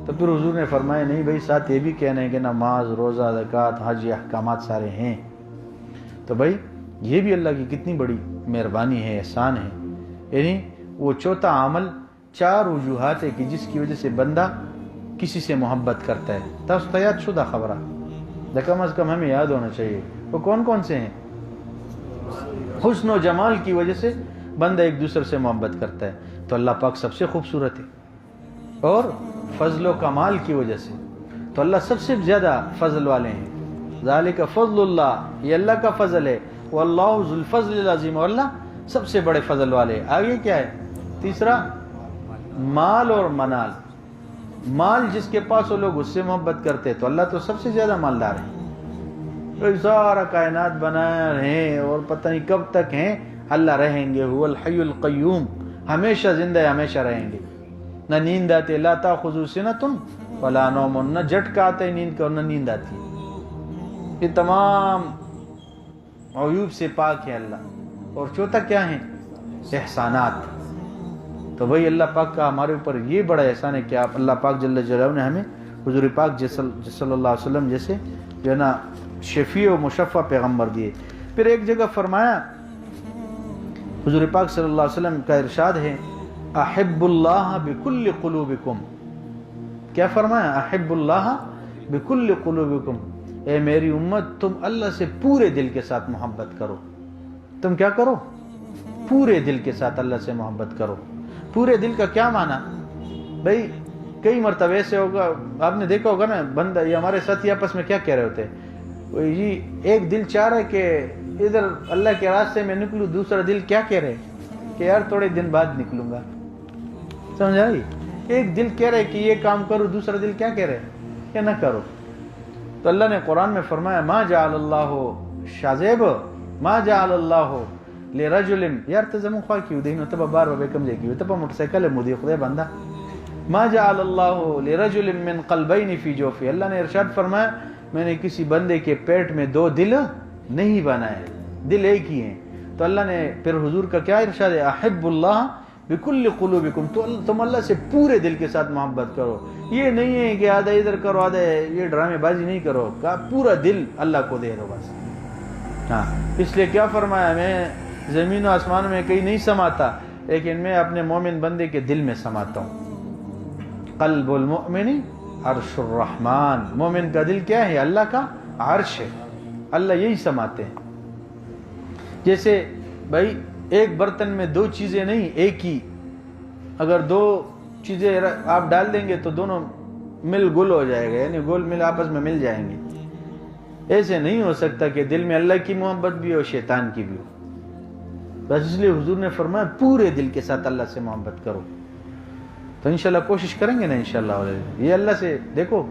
تو پھر حضور نے فرمایا نہیں بھائی، ساتھ یہ بھی کہنا ہے کہ نماز، روزہ، زکوٰۃ، حج، یہ احکامات سارے ہیں۔ تو بھائی یہ بھی اللہ کی کتنی بڑی مہربانی ہے، احسان ہے۔ یعنی وہ چوتھا عمل 4 وجوہات ہے کہ جس کی وجہ سے بندہ کسی سے محبت کرتا ہے۔ تاسو یاد شدہ خبرہ کم از کم ہمیں یاد ہونا چاہیے، وہ کون کون سے ہیں؟ حسن و جمال کی وجہ سے بندہ ایک دوسرے سے محبت کرتا ہے، تو اللہ پاک سب سے خوبصورت ہے۔ اور فضل و کمال کی وجہ سے تو اللہ سب سے زیادہ فضل والے ہیں۔ ذالک فضل اللہ، یہ اللہ کا فضل ہے، واللہ ذو الفضل العظیم، اور اللہ سب سے بڑے فضل والے۔ آگے کیا ہے؟ تیسرا مال اور منال، مال جس کے پاس وہ لوگ اس سے محبت کرتے، تو اللہ تو سب سے زیادہ مالدار ہے۔ سارا کائنات بنائے ہیں اور پتہ نہیں کب تک ہیں، اللہ رہیں گے، هو الحی القیوم، ہمیشہ زندہ ہے، ہمیشہ رہیں گے۔ نہ نیند آتی، لا تاخذو سنۃ ولا نوم، نہ جھٹکا آتا ہے نیند کا اور نہ نیند آتی ہے۔ یہ تمام عیوب سے پاک ہے اللہ۔ اور چوتھا کیا ہے؟ احسانات۔ تو بھائی اللہ پاک کا ہمارے اوپر یہ بڑا احسان ہے کہ آپ اللہ پاک جل جلالہ نے ہمیں حضور پاک صلی اللہ علیہ وسلم جیسے جو ہے نا شفیع و مشفع پیغمبر دیے۔ پھر ایک جگہ فرمایا، حضور پاک صلی اللہ علیہ وسلم کا ارشاد ہے، احب اللہ بکل قلوبکم۔ کیا فرمایا؟ احب اللہ بکل قلوبکم، اے میری امت تم اللہ سے پورے دل کے ساتھ محبت کرو۔ تم کیا کرو؟ پورے دل کے ساتھ اللہ سے محبت کرو۔ پورے دل کا کیا معنی؟ بھائی کئی مرتبہ ایسے ہوگا، آپ نے دیکھا ہوگا نا، بندہ یہ ہمارے ساتھی آپس میں کیا کہہ رہے ہوتے ہیں، جی ایک دل چاہ رہا ہے کہ ادھر اللہ کے راستے میں نکلوں، دوسرا دل کیا کہہ رہے کہ یار تھوڑے دن بعد نکلوں گا۔ سمجھ آئی؟ ایک دل کہہ رہے کہ یہ کام کرو، دوسرا دل کیا کہہ رہے کہ نہ کرو۔ تو اللہ نے قرآن میں فرمایا، ما جعل اللہ شازیب ما جعل اللہ لرجل، یار تزمون خواہ کیوں دینو تبا بار و بیکم جے کیوں تبا موٹر سائیکل مودی خدای بندہ، ما جعل اللہ لرجل من قلبین فی جوفی، اللہ نے ارشاد فرمایا میں نے کسی بندے کے پیٹ میں 2 دل نہیں بنائے، دل ایک ہی ہیں۔ تو اللہ نے پھر حضور کا کیا ارشاد ہے، احب اللہ بکل قلوبکم، تو تم اللہ سے پورے دل کے ساتھ محبت کرو۔ یہ نہیں ہے کہ آدھا ادھر کرو آدھا یہ ڈرامے بازی نہیں کرو، کہا پورا دل اللہ کو دے دو بس۔ ہاں اس لیے کیا فرمایا، میں زمین و آسمان میں کہیں نہیں سماتا، لیکن میں اپنے مومن بندے کے دل میں سماتا ہوں۔ قلب المؤمن عرش الرحمن، مومن کا دل کیا ہے؟ اللہ کا عرش ہے، اللہ یہی سماتے ہیں۔ جیسے بھائی ایک برتن میں 2 چیزیں نہیں، ایک ہی، اگر 2 چیزیں آپ ڈال دیں گے تو دونوں مل گل ہو جائے گا، یعنی گول مل آپس میں مل جائیں گے۔ ایسے نہیں ہو سکتا کہ دل میں اللہ کی محبت بھی ہو شیطان کی بھی ہو۔ بس اس لیے حضور نے فرمایا پورے دل کے ساتھ اللہ سے محبت کرو۔ تو انشاءاللہ کوشش کریں گے نا انشاءاللہ۔ یہ اللہ سے دیکھو،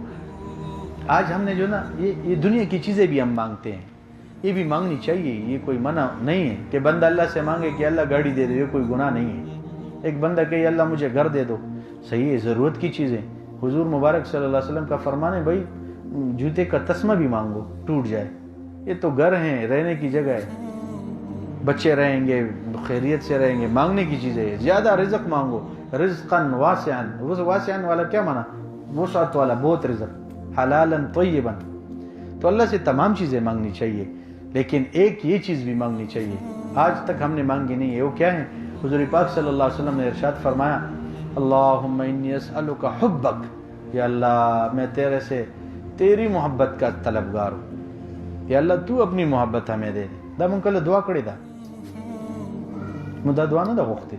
آج ہم نے جو نا یہ دنیا کی چیزیں بھی ہم مانگتے ہیں، یہ بھی مانگنی چاہیے، یہ کوئی منع نہیں ہے کہ بندہ اللہ سے مانگے کہ اللہ گاڑی دے دے، یہ کوئی گناہ نہیں ہے۔ ایک بندہ کہے اللہ مجھے گھر دے دو، صحیح ہے، ضرورت کی چیزیں۔ حضور مبارک صلی اللہ علیہ وسلم کا فرمان ہے، بھائی جوتے کا تسمہ بھی مانگو ٹوٹ جائے، یہ تو گھر ہیں، رہنے کی جگہ ہے، بچے رہیں گے، خیریت سے رہیں گے، مانگنے کی چیزیں ہے۔ زیادہ رزق مانگو، رزقا واسعا، واسعا والا کیا مانا؟ وسعت والا، بہت رزق، حلالا طیبا۔ تو اللہ سے تمام چیزیں مانگنی چاہیے، لیکن ایک یہ چیز بھی مانگنی چاہیے، آج تک ہم نے مانگی نہیں ہے، وہ کیا ہے؟ حضور پاک صلی اللہ علیہ وسلم نے ارشاد فرمایا، اللہم انی اسألک حبک، یا اللہ میں تیرے سے تیری محبت کا طلبگار ہوں، یا اللہ تو اپنی محبت ہمیں دے دے۔ دا منکل دعا کڑی دا مدہ دعا نہ دا وقت،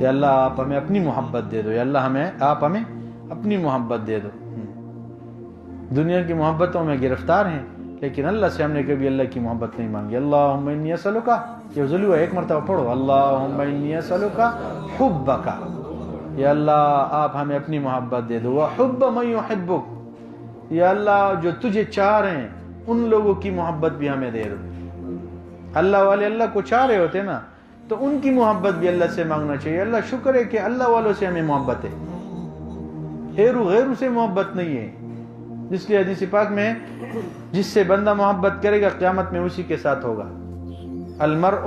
یا اللہ آپ ہمیں اپنی محبت دے دو، یا اللہ آپ ہمیں اپنی محبت دے دو۔ دنیا کی محبتوں میں گرفتار ہیں، لیکن اللہ سے ہم نے کبھی اللہ کی محبت نہیں مانگی۔ اللہم انی اسألک یہ وضو ایک مرتبہ پڑھو، اللہم انی اسألک حبک، یا اللہ آپ ہمیں اپنی محبت دے دو، وحب من یحبک، یا اللہ جو تجھے چاہ رہے ہیں ان لوگوں کی محبت بھی ہمیں دے دو۔ اللہ والے اللہ کو چاہ رہے ہوتے نا تو ان کی محبت بھی اللہ سے مانگنا چاہیے۔ اللہ شکر ہے کہ اللہ والوں سے ہمیں محبت ہے، غیرو سے محبت نہیں ہے۔ اس لیے حدیث پاک میں جس سے بندہ محبت کرے گا قیامت میں اسی کے ساتھ ہوگا۔ المرء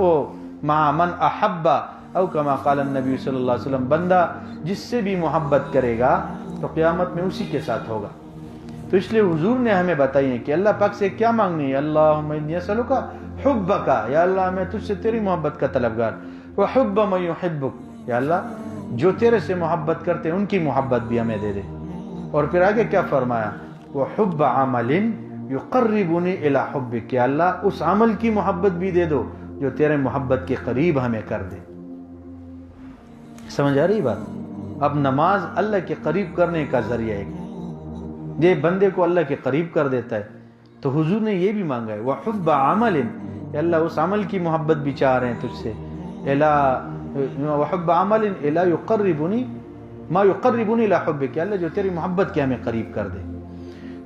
مع من احب، او کما قال النبی صلی اللہ علیہ وسلم، بندہ جس سے بھی محبت کرے گا تو قیامت میں اسی کے ساتھ ہوگا۔ تو اس لیے حضور نے ہمیں بتائی ہے کہ اللہ پاک سے کیا مانگنی ہے، اللہم انی اسألک حبک، یا اللہ میں تجھ سے تیری محبت کا طلبگار، وحب من یحبک، یا اللہ جو تیرے سے محبت کرتے ہیں ان کی محبت بھی ہمیں دے دے۔ اور پھر آگے کیا فرمایا، وحب عمل یقربنی الی حبک، یا اللہ اس عمل کی محبت بھی دے دو جو تیرے محبت کے قریب ہمیں کر دے۔ سمجھ آ رہی بات؟ اب نماز اللہ کے قریب کرنے کا ذریعہ ہے، یہ بندے کو اللہ کے قریب کر دیتا ہے۔ تو حضور نے یہ بھی مانگا ہے، وحب عمل، یا اللہ اس عمل کی محبت بھی چاہ رہے ہیں تجھ سے، وحب عمل الا یقربنی ما یقربنی الی حبک، یا اللہ جو تیری محبت کے ہمیں قریب کر دے۔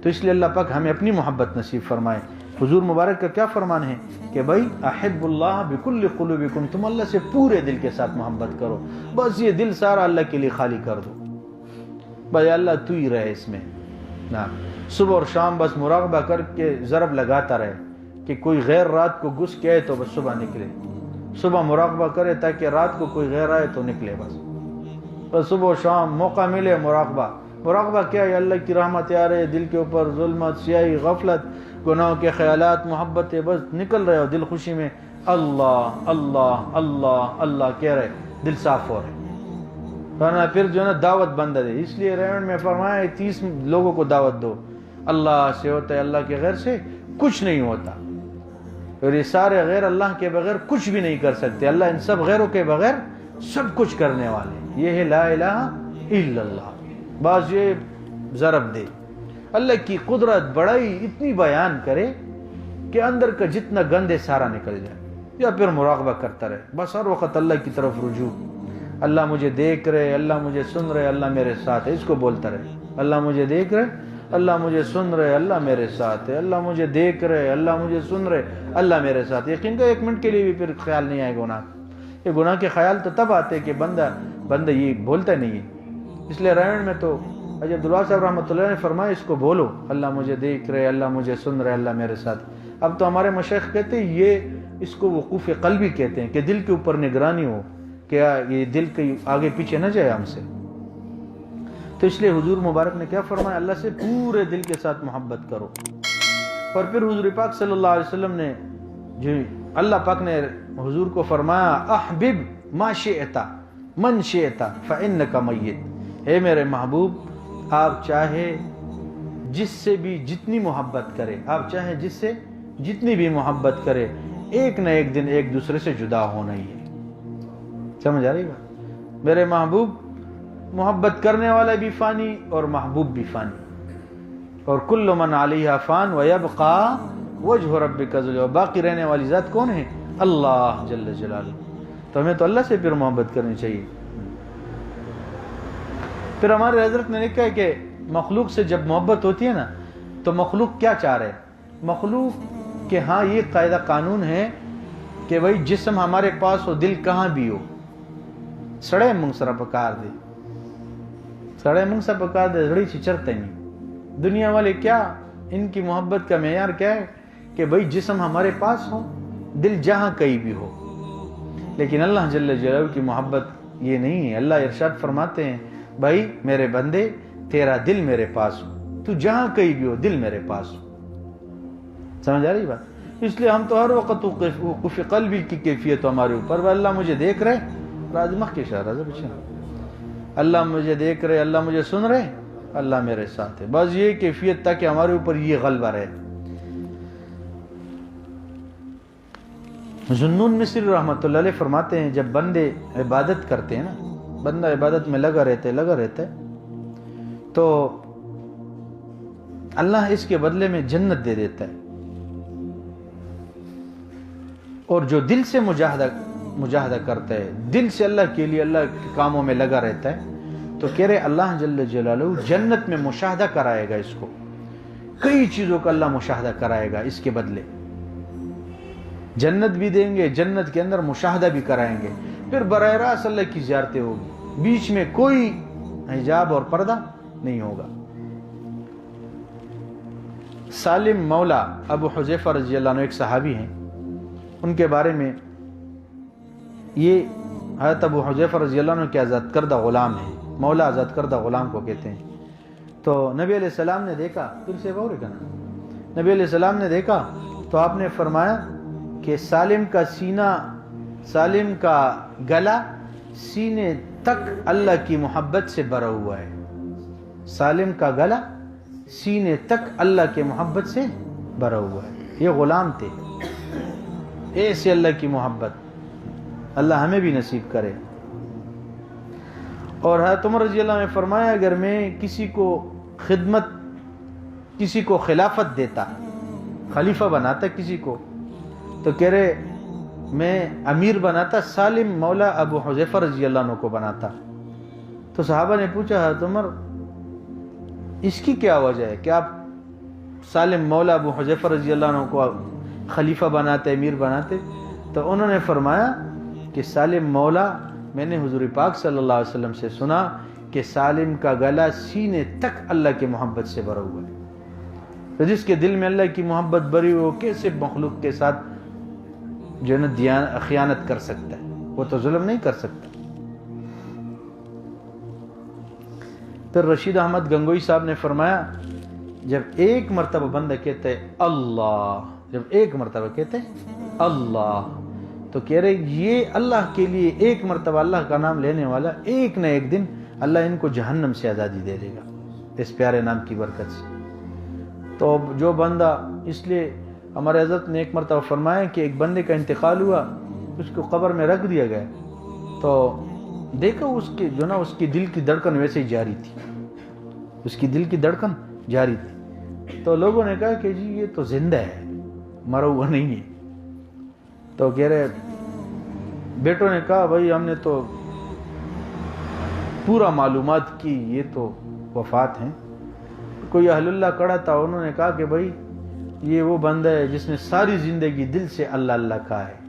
تو اس لیے اللہ پاک ہمیں اپنی محبت نصیب فرمائے۔ حضور مبارک کا کیا فرمان ہے کہ بھائی احب اللہ بکل قلوبکم، تم اللہ سے پورے دل کے ساتھ محبت کرو، بس یہ دل سارا اللہ کے لیے خالی کر دو، بھائی اللہ تو ہی رہے اس میں نا۔ صبح اور شام بس مراقبہ کر کے ضرب لگاتا رہے کہ کوئی غیر رات کو گھس کے آئے تو بس صبح نکلے، صبح مراقبہ کرے تاکہ رات کو کوئی غیر آئے تو نکلے، بس صبح و شام موقع ملے مراقبہ کیا ہے، اللہ کی رحمت آ رہے، دل کے اوپر ظلمت، سیاہی، غفلت، گناہوں کے خیالات، محبتیں بس نکل رہے ہو، دل خوشی میں اللہ اللہ اللہ اللہ کہہ رہے، دل صاف ہو رہے، ورنہ پھر جو ہے نا دعوت بند ہے۔ اس لیے ریونڈ میں فرمایا 30 لوگوں کو دعوت دو، اللہ سے ہوتا ہے، اللہ کے غیر سے کچھ نہیں ہوتا، اور یہ سارے غیر اللہ کے بغیر کچھ بھی نہیں کر سکتے، اللہ ان سب غیروں کے بغیر سب کچھ کرنے والے، یہ ہے لا الہ الا اللہ۔ بعض یہ ضرب دے، اللہ کی قدرت بڑائی اتنی بیان کرے کہ اندر کا جتنا گند ہے سارا نکل جائے، یا پھر مراقبہ کرتا رہے، بس ہر وقت اللہ کی طرف رجوع، اللہ مجھے دیکھ رہے، اللہ مجھے سن رہے، اللہ میرے ساتھ ہے، اس کو بولتا رہے، اللہ مجھے دیکھ رہے، اللہ مجھے سن رہے، اللہ میرے ساتھ ہے، اللہ مجھے دیکھ رہے، اللہ مجھے سن رہے، اللہ میرے ساتھ۔ یقین کا 1 منٹ کے لیے بھی پھر خیال نہیں آئے گناہ، یہ گناہ کے خیال تو تب آتے کہ بندہ یہ بولتا نہیں ہے۔ اس لیے رائن میں تو حضرت عبداللہ صاحب رحمۃ اللہ نے فرمایا اس کو بولو، اللہ مجھے دیکھ رہے، اللہ مجھے سن رہے، اللہ میرے ساتھ۔ اب تو ہمارے مشائخ کہتے ہیں یہ اس کو وقوف قلبی کہتے ہیں، کہ دل کے اوپر نگرانی ہو کہ یہ دل کے آگے پیچھے نہ جائے ہم سے۔ تو اس لیے حضور مبارک نے کیا فرمایا، اللہ سے پورے دل کے ساتھ محبت کرو۔ اور پھر حضور پاک صلی اللہ علیہ وسلم نے جو اللہ پاک نے حضور کو فرمایا، احبب ما شئت من شئت فانک میت، اے میرے محبوب آپ چاہے جس سے بھی جتنی محبت کرے، آپ چاہے جس سے جتنی بھی محبت کرے، ایک نہ ایک دن ایک دوسرے سے جدا ہونا ہی ہے۔ سمجھ آ رہی بات؟ میرے محبوب، محبت کرنے والا بھی فانی اور محبوب بھی فانی، اور کل من علیہا فان ویبقى وجہ ربک ذو الجلال، باقی رہنے والی ذات کون ہے؟ اللہ جل جلالہ۔ تو ہمیں تو اللہ سے پھر محبت کرنی چاہیے۔ پھر ہمارے حضرت نے لکھا ہے کہ مخلوق سے جب محبت ہوتی ہے نا تو مخلوق کیا چاہ رہے ہیں؟ مخلوق کہ ہاں یہ قاعدہ قانون ہے کہ بھائی جسم ہمارے پاس ہو، دل کہاں بھی ہو، سڑے منگ سرا پکار دے، سڑے منگ سرا پکار دے، زڑی چچرتے نہیں۔ دنیا والے کیا، ان کی محبت کا معیار کیا ہے کہ بھائی جسم ہمارے پاس ہو، دل جہاں کہیں بھی ہو۔ لیکن اللہ جل جلالہ کی محبت یہ نہیں ہے۔ اللہ ارشاد فرماتے ہیں، بھائی میرے بندے تیرا دل میرے پاس ہو، تو جہاں کہیں بھی ہو دل میرے پاس ہو۔ سمجھ آ رہی بات؟ اس لیے ہم تو ہر وقت وقوف قلبی کی کیفیت ہمارے اوپر، اللہ مجھے دیکھ رہے، راجمخ کے شاہ اللہ مجھے دیکھ رہے، اللہ مجھے سن رہے، اللہ میرے ساتھ ہے، بس یہ کیفیت تاکہ ہمارے اوپر یہ غلبہ رہے۔ ذوالنون مصری رحمۃ اللہ علیہ فرماتے ہیں جب بندے عبادت کرتے ہیں نا، بندہ عبادت میں لگا رہتا ہے تو اللہ اس کے بدلے میں جنت دے دیتا ہے۔ اور جو دل سے مجاہدہ کرتا ہے، دل سے اللہ کے لیے اللہ کے کاموں میں لگا رہتا ہے، تو کہہ رہے اللہ جل جلالہ جنت میں مشاہدہ کرائے گا اس کو، کئی چیزوں کا اللہ مشاہدہ کرائے گا اس کے بدلے، جنت بھی دیں گے، جنت کے اندر مشاہدہ بھی کرائیں گے، پھر براہ راست اللہ کی زیارتیں ہوگی، بیچ میں کوئی حجاب اور پردہ نہیں ہوگا۔ سالم مولا ابو حذیفہ رضی اللہ عنہ ایک صحابی ہیں، ان کے بارے میں یہ حضرت ابو حذیفہ رضی اللہ عنہ کے آزاد کردہ غلام ہیں، مولا آزاد کردہ غلام کو کہتے ہیں۔ تو نبی علیہ السلام نے دیکھا، دل سے بول رہے نا، نبی علیہ السلام نے دیکھا تو آپ نے فرمایا کہ سالم کا سینہ، سالم کا گلا سینے تک اللہ کی محبت سے بھرا ہوا ہے، سالم کا گلا سینے تک اللہ کے محبت سے بھرا ہوا ہے۔ یہ غلام تھے، ایسے اللہ کی محبت، اللہ ہمیں بھی نصیب کرے۔ اور حضرت عمر رضی اللہ نے فرمایا اگر میں کسی کو خدمت، کسی کو خلافت دیتا، خلیفہ بناتا کسی کو، تو کہہ رہے میں امیر بناتا سالم مولا ابو حذیفہ رضی اللہ عنہ کو بناتا۔ تو صحابہ نے پوچھا حضرت عمر اس کی کیا وجہ ہے کہ آپ سالم مولا ابو حذیفہ رضی اللہ عنہ کو خلیفہ بناتے، امیر بناتے؟ تو انہوں نے فرمایا کہ سالم مولا، میں نے حضور پاک صلی اللہ علیہ وسلم سے سنا کہ سالم کا گلا سینے تک اللہ کی محبت سے بھرا ہوا ہے۔ تو جس کے دل میں اللہ کی محبت بھری ہو، کیسے مخلوق کے ساتھ جو ہے نا خیانت کر سکتا ہے؟ وہ تو ظلم نہیں کر سکتا۔ پھر رشید احمد گنگوئی صاحب نے فرمایا جب ایک مرتبہ بندہ کہتا ہے اللہ، جب ایک مرتبہ کہتے ہیں اللہ، تو کہہ رہے یہ اللہ کے لیے ایک مرتبہ اللہ کا نام لینے والا ایک نہ ایک دن اللہ ان کو جہنم سے آزادی دے دے گا اس پیارے نام کی برکت سے۔ تو جو بندہ، اس لیے ہمارے حضرت نے ایک مرتبہ فرمایا کہ ایک بندے کا انتقال ہوا، اس کو قبر میں رکھ دیا گیا، تو دیکھو اس کے جو نا اس کی دل کی دھڑکن ویسے ہی جاری تھی، اس کی دل کی دھڑکن جاری تھی۔ تو لوگوں نے کہا کہ جی یہ تو زندہ ہے، مرا ہوا نہیں ہے۔ تو کہہ رہے بیٹوں نے کہا بھائی ہم نے تو پورا معلومات کی، یہ تو وفات ہیں۔ کوئی اہل اللہ کھڑا تھا، انہوں نے کہا کہ بھائی یہ وہ بندہ ہے جس نے ساری زندگی دل سے اللہ اللہ کہا ہے۔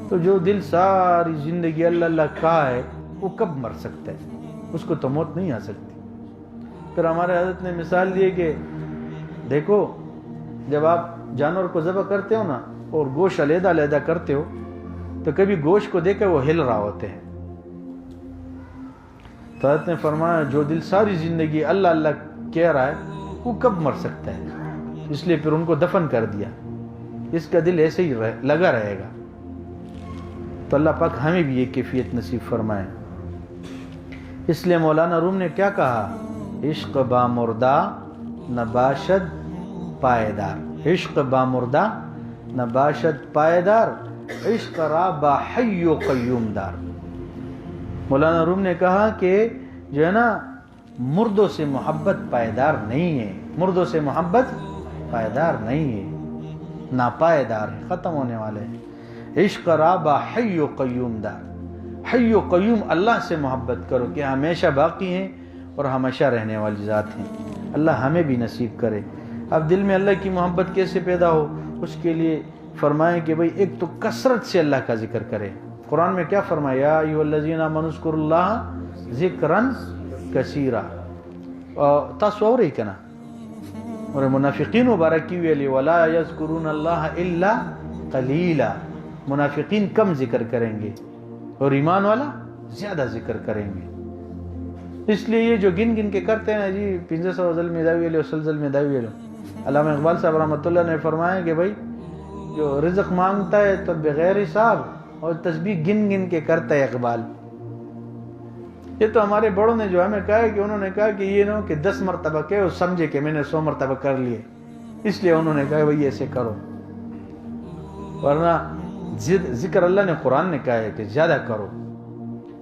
تو جو دل ساری زندگی اللہ اللہ کہا ہے وہ کب مر سکتا ہے؟ اس کو تو موت نہیں آ سکتی۔ پھر ہمارے حضرت نے مثال دی کہ دیکھو جب آپ جانور کو ذبح کرتے ہو نا اور گوشت علیحدہ علیحدہ کرتے ہو، تو کبھی گوشت کو دیکھ کر وہ ہل رہا ہوتے ہیں۔ تو حضرت نے فرمایا جو دل ساری زندگی اللہ اللہ کہہ رہا ہے وہ کب مر سکتا ہے؟ اس لیے پھر ان کو دفن کر دیا، اس کا دل ایسے ہی لگا رہے گا۔ تو اللہ پاک ہمیں بھی یہ کیفیت نصیب فرمائے۔ اس لیے مولانا روم نے کیا کہا؟ عشق با مردہ نہ باشد پائیدار، عشق با مردہ نہ باشد پائیدار، عشق را با حی و قیوم دار۔ مولانا روم نے کہا کہ جو ہے نا مردوں سے محبت پائیدار نہیں ہے، مردوں سے محبت پائیدار نہیں ہے، ناپائیدار ہے، ختم ہونے والے ہیں۔ عشق را با حی و قیوم دار، حی و قیوم اللہ سے محبت کرو کہ ہمیشہ باقی ہیں اور ہمیشہ رہنے والی ذات ہیں۔ اللہ ہمیں بھی نصیب کرے۔ اب دل میں اللہ کی محبت کیسے پیدا ہو؟ اس کے لیے فرمائیں کہ بھئی ایک تو کثرت سے اللہ کا ذکر کرے۔ قرآن میں کیا فرمایا؟ یا ایھا الذین آمنوا اذکروا اللہ ذکرا کثیرا۔ تاسو اورئ کنا اور منافقین مبارک کی ویلی ولا یذکرون اللہ الا قلیلا، منافقین کم ذکر کریں گے اور ایمان والا زیادہ ذکر کریں گے۔ اس لیے یہ جو گن گن کے کرتے ہیں جی 500 ذل میں داوی ویلو سلزل میں داوی ویلو، علامہ اقبال صاحب رحمۃ اللہ نے فرمایا کہ بھائی جو رزق مانگتا ہے تو بغیر حساب اور تسبیح گن گن کے کرتا ہے اقبال۔ یہ تو ہمارے بڑوں نے جو ہمیں کہا ہے کہ انہوں نے کہا کہ یہ نہ کہ 10 مرتبہ کہ وہ سمجھے کہ میں نے 100 مرتبہ کر لیے، اس لیے انہوں نے کہا بھائی ایسے کرو، ورنہ ذکر اللہ نے قرآن نے کہا ہے کہ زیادہ کرو،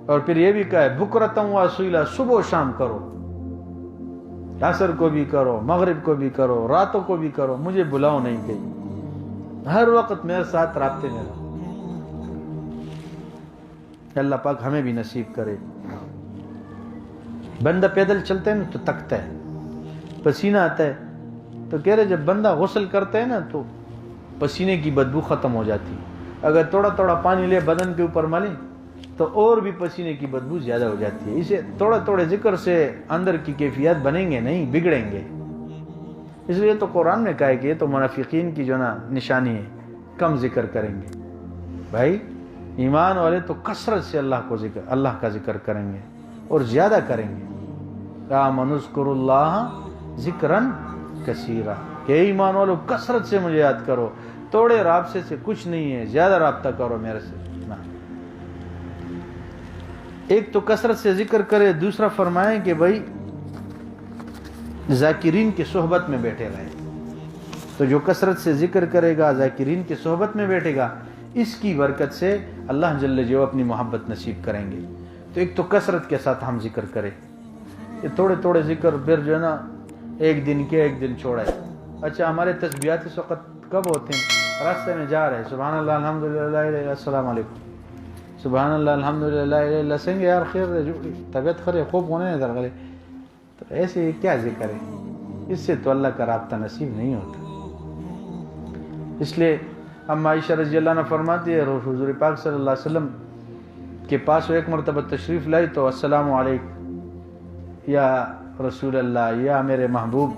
اور پھر یہ بھی کہا ہے بکرتم و اصیلا، صبح و شام کرو، عصر کو بھی کرو، مغرب کو بھی کرو، راتوں کو بھی کرو، مجھے بلاؤ نہیں گئی۔ ہر وقت میرے ساتھ رابطے میں رہو۔ اللہ پاک ہمیں بھی نصیب کرے۔ بندہ پیدل چلتا ہے نا تو تکتا ہے، پسینہ آتا ہے، تو کہہ رہے جب بندہ غسل کرتا ہے نا تو پسینے کی بدبو ختم ہو جاتی ہے، اگر تھوڑا تھوڑا پانی لے بدن کے اوپر ملیں تو اور بھی پسینے کی بدبو زیادہ ہو جاتی ہے۔ اسے تھوڑے تھوڑے ذکر سے اندر کی کیفیت بنیں گے نہیں، بگڑیں گے۔ اس لیے تو قرآن نے کہا ہے کہ یہ تو منافقین کی جو نا نشانی ہے، کم ذکر کریں گے۔ بھائی ایمان والے تو کثرت سے اللہ کا ذکر کریں گے اور زیادہ کریں گے۔ آمنوا اذکروا اللہ ذکرا کثیرا، کہ ایمان والو کثرت سے مجھے یاد کرو، تھوڑے رابطے سے کچھ نہیں ہے، زیادہ رابطہ کرو میرے سے۔ ایک تو کثرت سے ذکر کرے، دوسرا فرمائیں کہ بھائی ذاکرین کی صحبت میں بیٹھے رہے۔ تو جو کثرت سے ذکر کرے گا، ذاکرین کی صحبت میں بیٹھے گا، اس کی برکت سے اللہ جل جو اپنی محبت نصیب کریں گے۔ تو ایک تو کثرت کے ساتھ ہم ذکر کریں، یہ تھوڑے تھوڑے ذکر پھر جو ہے نا ایک دن کے ایک دن چھوڑا ہے۔ اچھا ہمارے تسبیحات اس وقت کب ہوتے ہیں؟ راستے میں جا رہے ہیں، سبحان اللہ الحمدللہ السلام علیکم، سبحان اللہ الحمدللہ سنگ یار خیر طبیعت خرے خوب ہونے ہیں درغلے، تو ایسے کیا ذکر ہے؟ اس سے تو اللہ کا رابطہ نصیب نہیں ہوتا۔ اس لیے اما عائشہ رضی اللہ عنہ فرماتی ہے حضور پاک صلی اللہ علیہ وسلم کے پاس وہ ایک مرتبہ تشریف لائی تو السلام علیکم یا رسول اللہ، یا میرے محبوب،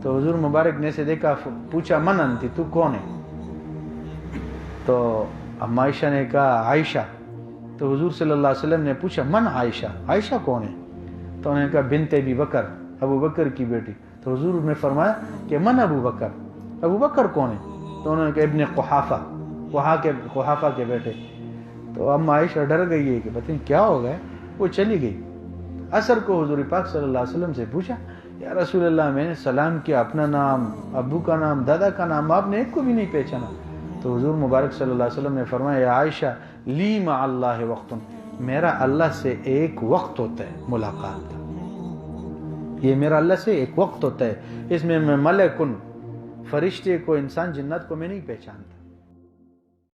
تو حضور مبارک نے سے دیکھا، پوچھا من انتی، تو کون ہے؟ تو اما عائشہ نے کہا عائشہ۔ تو حضور صلی اللہ علیہ وسلم نے پوچھا من عائشہ، عائشہ کون ہے؟ تو انہوں نے کہا بنت ابی بکر، ابو بکر کی بیٹی۔ تو حضور نے فرمایا کہ من ابو بکر، ابو بکر کون ہے؟ تو انہوں نے کہا ابن قحافہ کے بیٹے۔ تو اما عائشہ ڈر گئی ہے کہ بتائیں کیا ہو گئے، وہ چلی گئی۔ عصر کو حضور پاک صلی اللہ علیہ وسلم سے پوچھا یا رسول اللہ میں نے سلام کیا، اپنا نام، ابو کا نام، دادا کا نام، آپ نے ایک کو بھی نہیں پہچانا۔ تو حضور مبارک صلی اللہ علیہ وسلم نے فرمایا یا عائشہ لی مع اللہ وقت، میرا اللہ سے ایک وقت ہوتا ہے ملاقات کا، یہ میرا اللہ سے ایک وقت ہوتا ہے، اس میں میں ملکن، فرشتے کو، انسان جنات کو میں نہیں پہچانتا۔